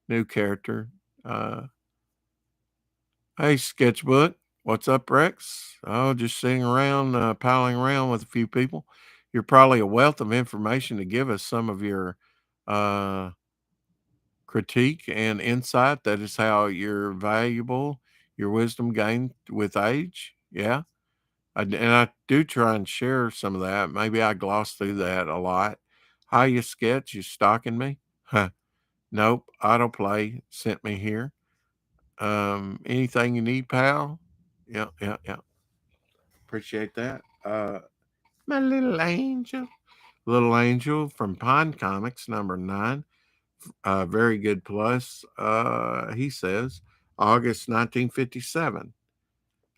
new character. Uh, hey, sketchbook. What's up, Rex? Oh, just sitting around, palling around with a few people. You're probably a wealth of information to give us some of your uh, critique and insight. That is how you're valuable, your wisdom gained with age. Yeah. And I do try and share some of that. Maybe I gloss through that a lot. How you sketch? You stalking me? Huh. Nope. Autoplay sent me here. Anything you need, pal? Yeah, yeah, yeah. appreciate that. My little angel. Little Angel from Pine Comics, number 9. Very good plus. He says August 1957.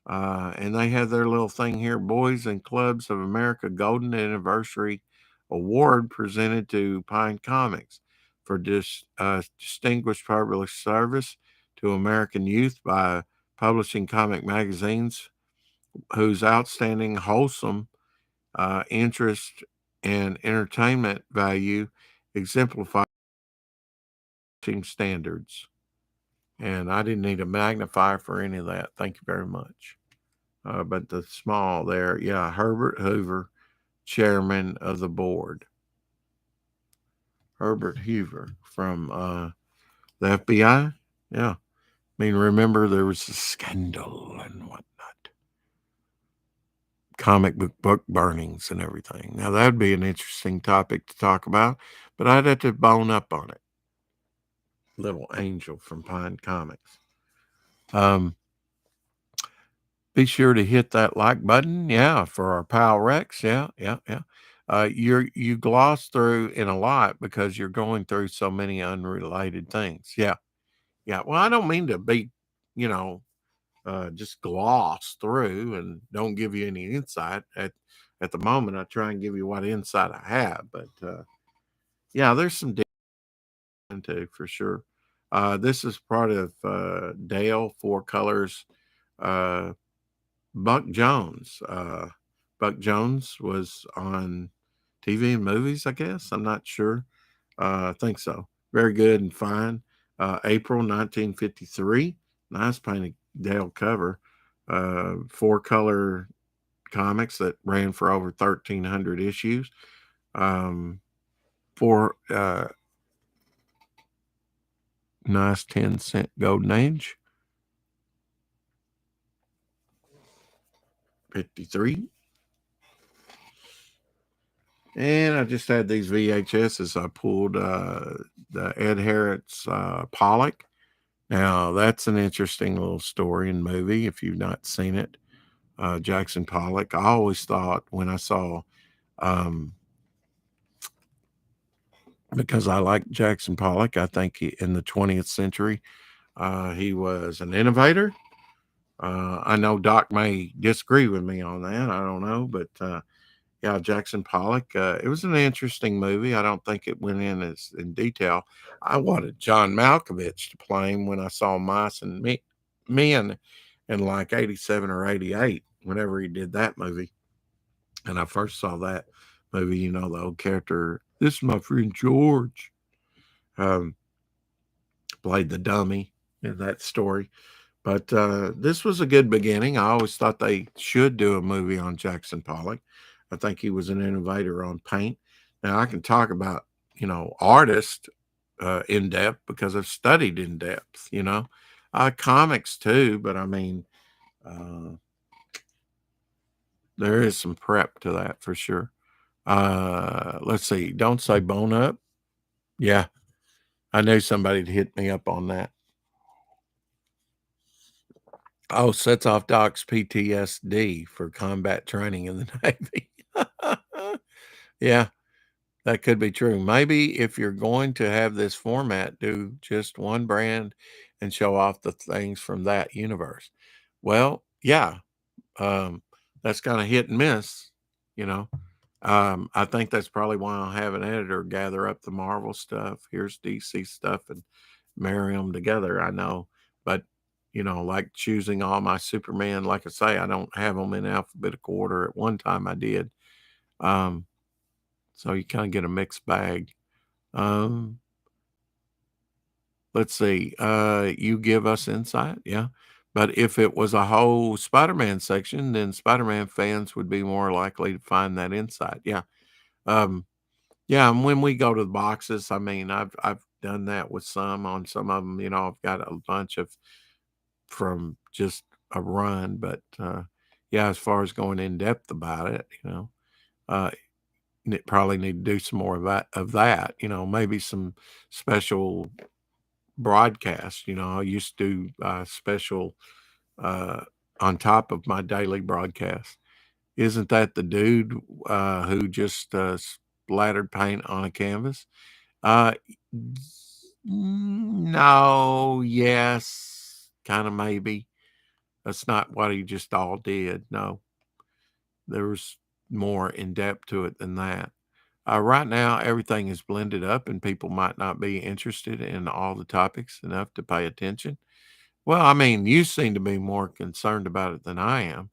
And they have their little thing here, Boys and Clubs of America Golden Anniversary Award presented to Pine Comics for distinguished public service to American youth by publishing comic magazines whose outstanding, wholesome interest and entertainment value exemplify standards. And I didn't need a magnifier for any of that. Thank you very much. But the small there, yeah, Herbert Hoover, chairman of the board. Herbert Hoover from the FBI. Yeah. I mean, remember there was a scandal and whatnot. Comic book burnings and everything. Now, that'd be an interesting topic to talk about, but I'd have to bone up on it. Little Angel from Pine Comics. Be sure to hit that like button. Yeah, for our pal Rex. Yeah. You gloss through in a lot because you're going through so many unrelated things. Yeah. Well, I don't mean to be, you know, just gloss through and don't give you any insight. At the moment, I try and give you what insight I have, but yeah, there's some into for sure. This is part of Dale Four Colors. Buck Jones. Buck Jones was on TV and movies, I guess. I'm not sure. I think so. Very good and fine. April 1953. Nice painted Dale cover. Four color comics that ran for over 1,300 issues. For nice 10-cent golden age. 53. And I just had these VHSs. I pulled the Ed Harris Pollock. Now, that's an interesting little story and movie if you've not seen it. Jackson Pollock. I always thought when I saw, because I like Jackson Pollock, I think in the 20th century, he was an innovator. I know Doc may disagree with me on that. I don't know, but yeah, Jackson Pollock. It was an interesting movie. I don't think it went in detail. I wanted John Malkovich to play him when I saw Mice and Men in like 87 or 88, whenever he did that movie. And I first saw that movie, you know, the old character, this is my friend George, um, played the dummy in that story. But this was a good beginning. I always thought they should do a movie on Jackson Pollock. I think he was an innovator on paint. Now I can talk about, you know, artists in depth because I've studied in depth, you know, comics too. But I mean, there is some prep to that for sure. Let's see. Don't say bone up. Yeah, I knew somebody'd hit me up on that. Oh, sets off Doc's PTSD for combat training in the Navy. Yeah, that could be true. Maybe if you're going to have this format, do just one brand and show off the things from that universe. Well, yeah, that's kind of hit and miss, you know. I think that's probably why I'll have an editor gather up the Marvel stuff. Here's DC stuff and marry them together. I know, but you know, like choosing all my Superman, like I say, I don't have them in alphabetical order. At one time I did. Um, so you kind of get a mixed bag. Um, let's see. You give us insight. Yeah. But if it was a whole Spider-Man section, then Spider-Man fans would be more likely to find that insight. Yeah. Um, yeah, and when we go to the boxes, I mean, I've done that with some on some of them. You know, I've got a bunch of from just a run, but yeah, as far as going in depth about it, you know, uh, probably need to do some more of that. You know, maybe some special broadcasts. You know, I used to do special uh, on top of my daily broadcast. Isn't that the dude who just splattered paint on a canvas? Uh, no, yes, kind of maybe. That's not what he just all did. No, there was more in depth to it than that. Right now, everything is blended up, and people might not be interested in all the topics enough to pay attention. Well, I mean, you seem to be more concerned about it than I am.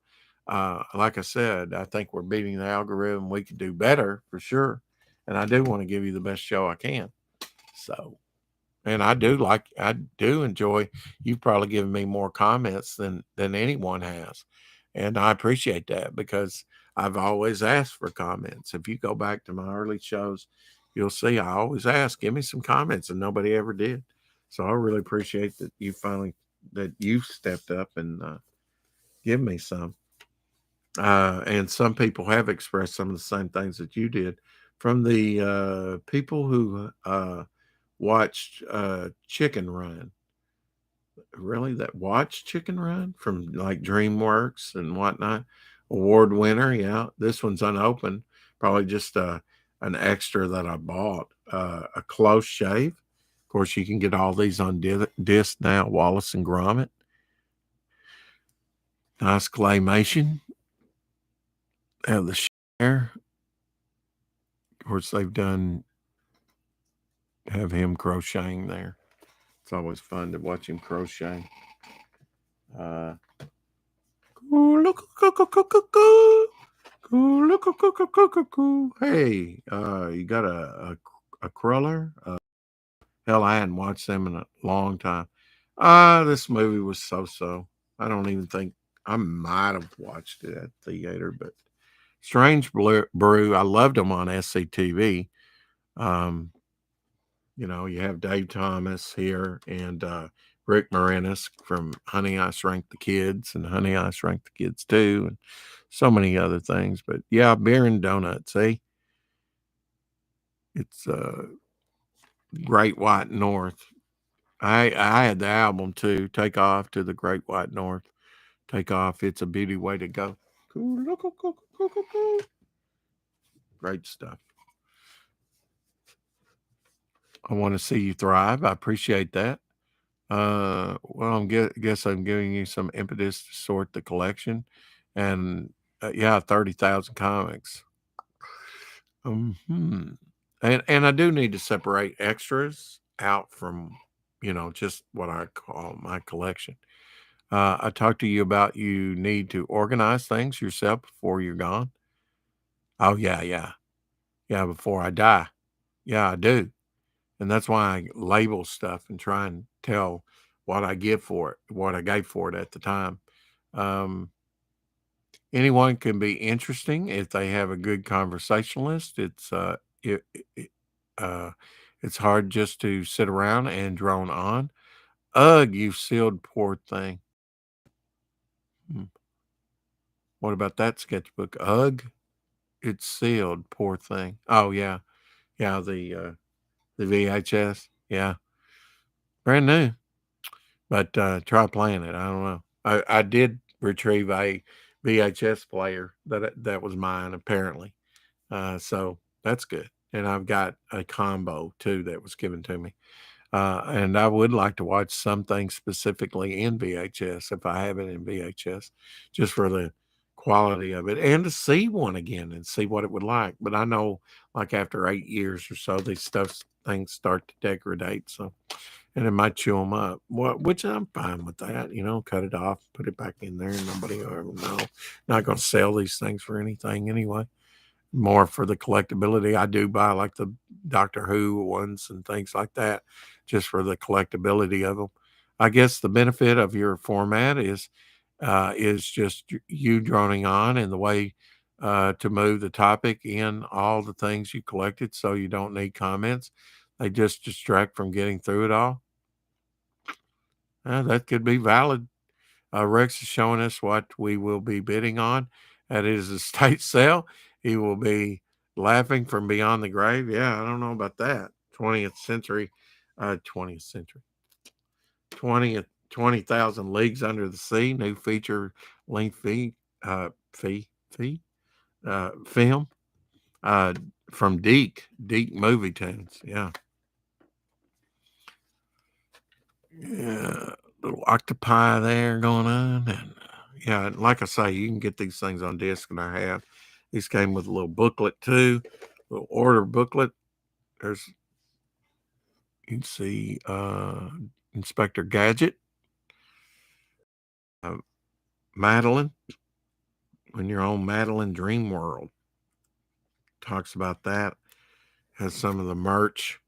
Like I said, I think we're beating the algorithm. We could do better for sure. And I do want to give you the best show I can. So, and I do enjoy, you've probably given me more comments than anyone has. And I appreciate that because I've always asked for comments. If you go back to my early shows, you'll see I always ask, give me some comments, and nobody ever did. So I really appreciate that you've stepped up and give me some. And some people have expressed some of the same things that you did. From the people who watched Chicken Run, really, that watched Chicken Run from like DreamWorks and whatnot, award winner. Yeah, this one's unopened, probably just an extra that I bought. A close shave. Of course, you can get all these on disc now. Wallace and Gromit. Nice claymation. Have the share. Of course, they've done have him crocheting there. It's always fun to watch him crochet. Uh, hey, you got a cruller? Hell, I hadn't watched them in a long time. This movie was so. I don't even think I might have watched it at the theater, but Strange Brew, I loved them on SCTV. Um, you have Dave Thomas here and Rick Moranis from Honey, I Shrank the Kids and Honey, I Shrank the Kids too, and so many other things. But yeah, beer and donuts. See, it's Great White North. I had the album too. Take Off to the Great White North. Take Off. It's a beauty way to go. Cool. Great stuff. I want to see you thrive. I appreciate that. Well, guess I'm giving you some impetus to sort the collection, and yeah, 30,000 comics. Hmm. And I do need to separate extras out from, just what I call my collection. I talked to you about you need to organize things yourself before you're gone. Oh yeah, before I die. Yeah, I do. And that's why I label stuff and try and tell what I give for it, what I gave for it at the time. Um, Anyone can be interesting if they have a good conversationalist. It uh, it's hard just to sit around and drone on. Ugh, you sealed poor thing. Hmm. What about that sketchbook? Ugh, it's sealed, poor thing. Oh yeah, the VHS, yeah, brand new. But, try playing it, I don't know. I did retrieve a VHS player that was mine apparently, so that's good, and I've got a combo too that was given to me, and I would like to watch some things specifically in VHS if I have it in VHS, just for the quality of it and to see one again and see what it would like, but I know, like, after 8 years or so, things start to degrade, so and it might chew them up. Which I'm fine with that. Cut it off, put it back in there, and nobody will ever know. Not going to sell these things for anything anyway. More for the collectability. I do buy like the Doctor Who ones and things like that, just for the collectability of them. I guess the benefit of your format is just you droning on and the way to move the topic in all the things you collected, so you don't need comments. They just distract from getting through it all. That could be valid. Rex is showing us what we will be bidding on at his estate sale. He will be laughing from beyond the grave. Yeah, I don't know about that. 20th century, 20th century, 20,000 Leagues Under the Sea, new feature length fee. film from Deke Movie Tunes. Yeah. Yeah. Little octopi there going on. And yeah, like I say, you can get these things on disc, and I have. These came with a little booklet too, little order booklet. There's, you can see Inspector Gadget, uh, Madeline, when you're on Madeline Dream World. Talks about that. Has some of the merch.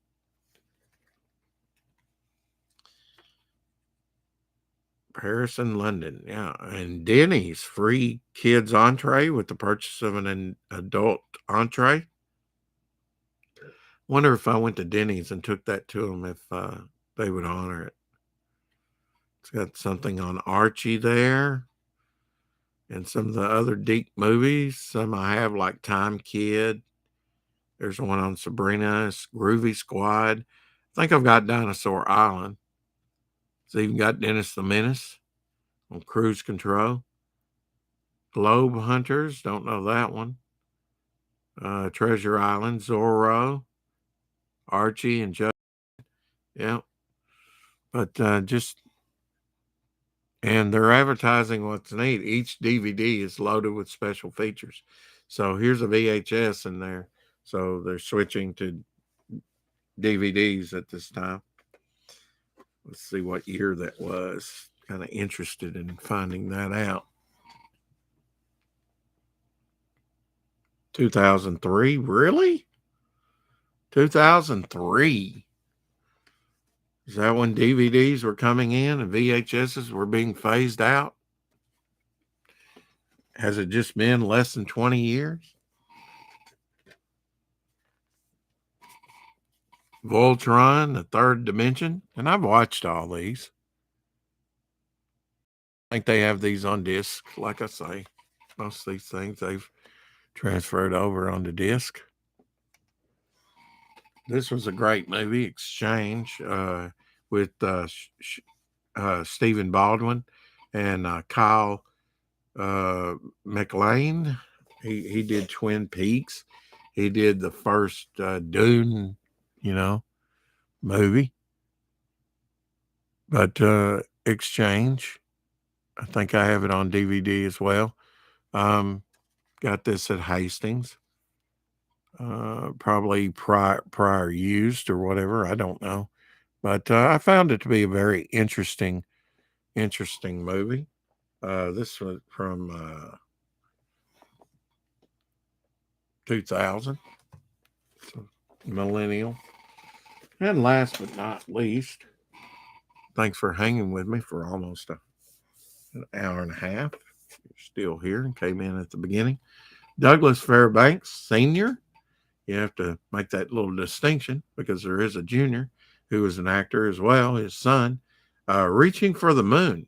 Paris and London, yeah. And Denny's free kids entree with the purchase of an adult entree. Wonder if I went to Denny's and took that to them, if they would honor it. It's got something on Archie there and some of the other Deke movies. Some I have, like Time Kid. There's one on Sabrina, Groovy Squad. I think I've got Dinosaur Island. It's even got Dennis the Menace on Cruise Control. Globe Hunters, don't know that one. Treasure Island, Zorro, Archie, and Joe. Yeah. But and they're advertising what's neat. Each DVD is loaded with special features. So here's a VHS in there. So they're switching to DVDs at this time. Let's see what year that was. Kind of interested in finding that out. 2003? Really? 2003? Is that when DVDs were coming in and VHSs were being phased out? Has it just been less than 20 years? Voltron, The Third Dimension, and I've watched all these. I think they have these on disc, like I say. Most of these things they've transferred over onto disc. This was a great movie, Exchange, with Stephen Baldwin and Kyle McLean. He did Twin Peaks. He did the first Dune, movie. But Exchange, I think I have it on DVD as well. Got this at Hastings. Probably prior used or whatever. I don't know. But I found it to be a very interesting movie. This was from 2000. So millennial. And last but not least, thanks for hanging with me for almost an hour and a half. You're still here and came in at the beginning. Douglas Fairbanks Sr. You have to make that little distinction because there is a junior who is an actor as well, his son. Reaching for the Moon.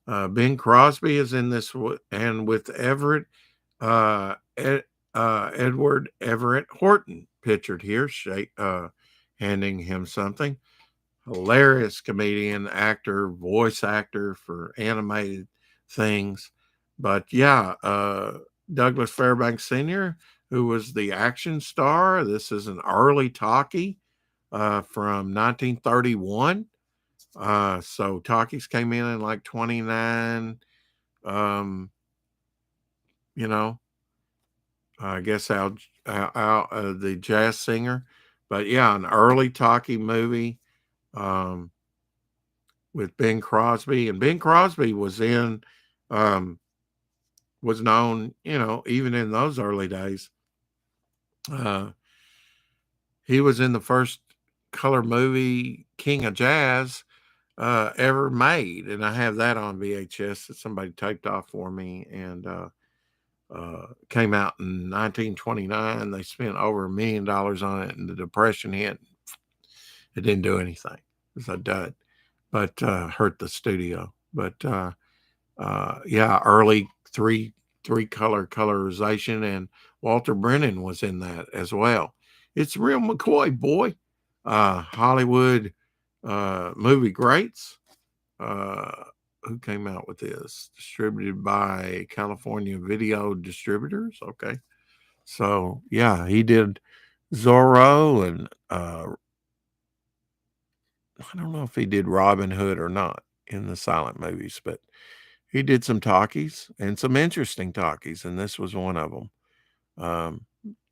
Ben Crosby is in this, and with Edward Everett Horton pictured here, handing him something. Hilarious comedian, actor, voice actor for animated things. But yeah, Douglas Fairbanks Sr., who was the action star. This is an early talkie from 1931. So talkies came in like 29. I guess the jazz singer. But yeah, an early talkie movie with Ben Crosby. And Ben Crosby was known, even in those early days. He was in the first color movie, King of Jazz, ever made. And I have that on VHS that somebody taped off for me. And came out in 1929. They spent over $1 million on it, and the Depression hit. It didn't do anything. It was a dud, but hurt the studio. But yeah, early three color colorization, and Walter Brennan was in that as well. It's real McCoy, boy. Hollywood movie greats. Who came out with this? Distributed by California Video Distributors. Okay. So yeah, he did Zorro and I don't know if he did Robin Hood or not in the silent movies, but he did some talkies and some interesting talkies, and this was one of them. Um,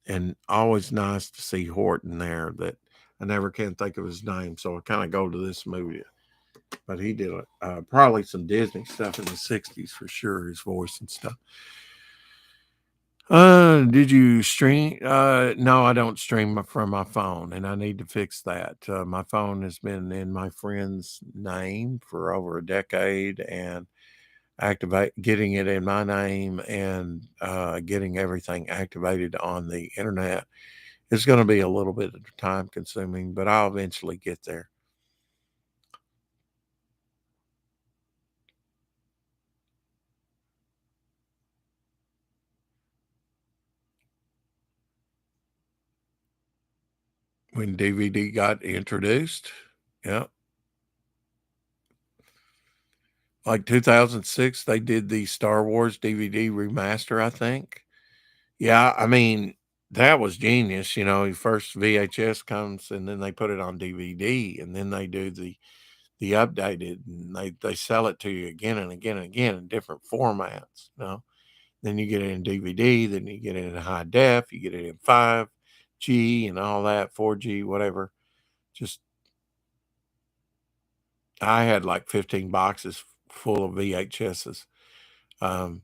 and always nice to see Horton there. That I never can think of his name, so I kind of go to this movie. But he did probably some Disney stuff in the '60s for sure. His voice and stuff. Did you stream? No, I don't stream from my phone, and I need to fix that. My phone has been in my friend's name for over a decade, and getting it in my name and getting everything activated on the internet is going to be a little bit time consuming, but I'll eventually get there. When DVD got introduced, yeah, like 2006, they did the Star Wars DVD remaster, I think. Yeah, I mean, that was genius. First VHS comes and then they put it on DVD and then they do the updated and they sell it to you again and again and again in different formats. Then you get it in DVD, then you get it in high def, you get it in 5G and all that, 4G, whatever. Just I had like 15 boxes full of VHSs. Um,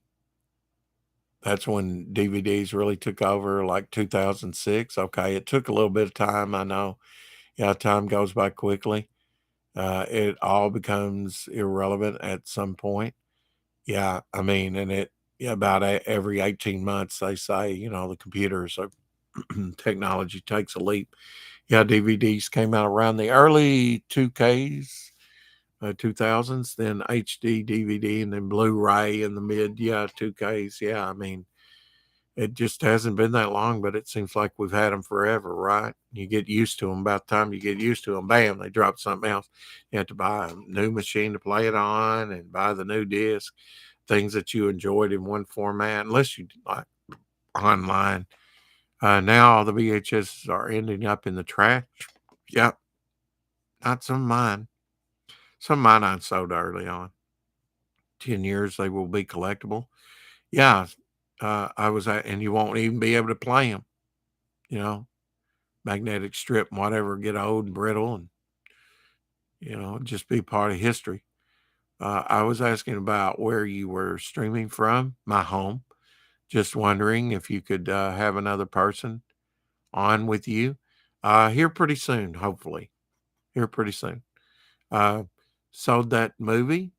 that's when DVDs really took over, like 2006. Okay, it took a little bit of time, I know. Yeah, time goes by quickly. It all becomes irrelevant at some point. Yeah, I mean, and yeah, about every 18 months, they say, the computers are technology takes a leap. Yeah, DVDs came out around the early 2Ks, 2000s, then HD DVD, and then Blu-ray in the mid, 2Ks. Yeah, I mean, it just hasn't been that long, but it seems like we've had them forever, right? You get used to them. About the time you get used to them, bam, they drop something else. You have to buy a new machine to play it on and buy the new disc, things that you enjoyed in one format, unless you like online. Now all the VHS are ending up in the trash. Yep, not some of mine. Some of mine I sold early on. 10 years they will be collectible. Yeah, and you won't even be able to play them. You know, magnetic strip and whatever get old and brittle, and just be part of history. I was asking about where you were streaming from. My home. Just wondering if you could have another person on with you here pretty soon. Hopefully, here pretty soon. Uh, Sold that movie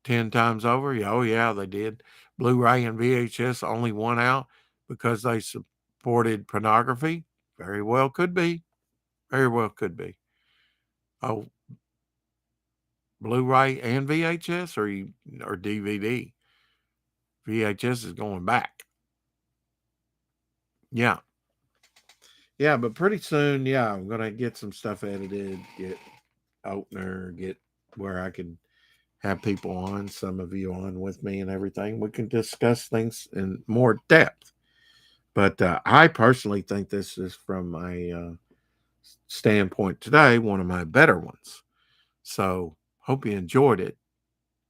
10 times over? Yeah, oh, yeah, they did. Blu-ray and VHS only won out because they supported pornography? Very well could be. Very well could be. Oh, Blu-ray and VHS or DVD? VHS is going back. Yeah. Yeah, but pretty soon, yeah, I'm going to get some stuff edited, get opener, get where I can have people on, some of you on with me and everything. We can discuss things in more depth. But I personally think this is, from my standpoint today, one of my better ones. So hope you enjoyed it.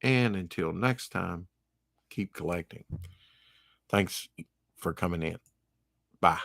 And until next time, keep collecting. Thanks for coming in. Bye.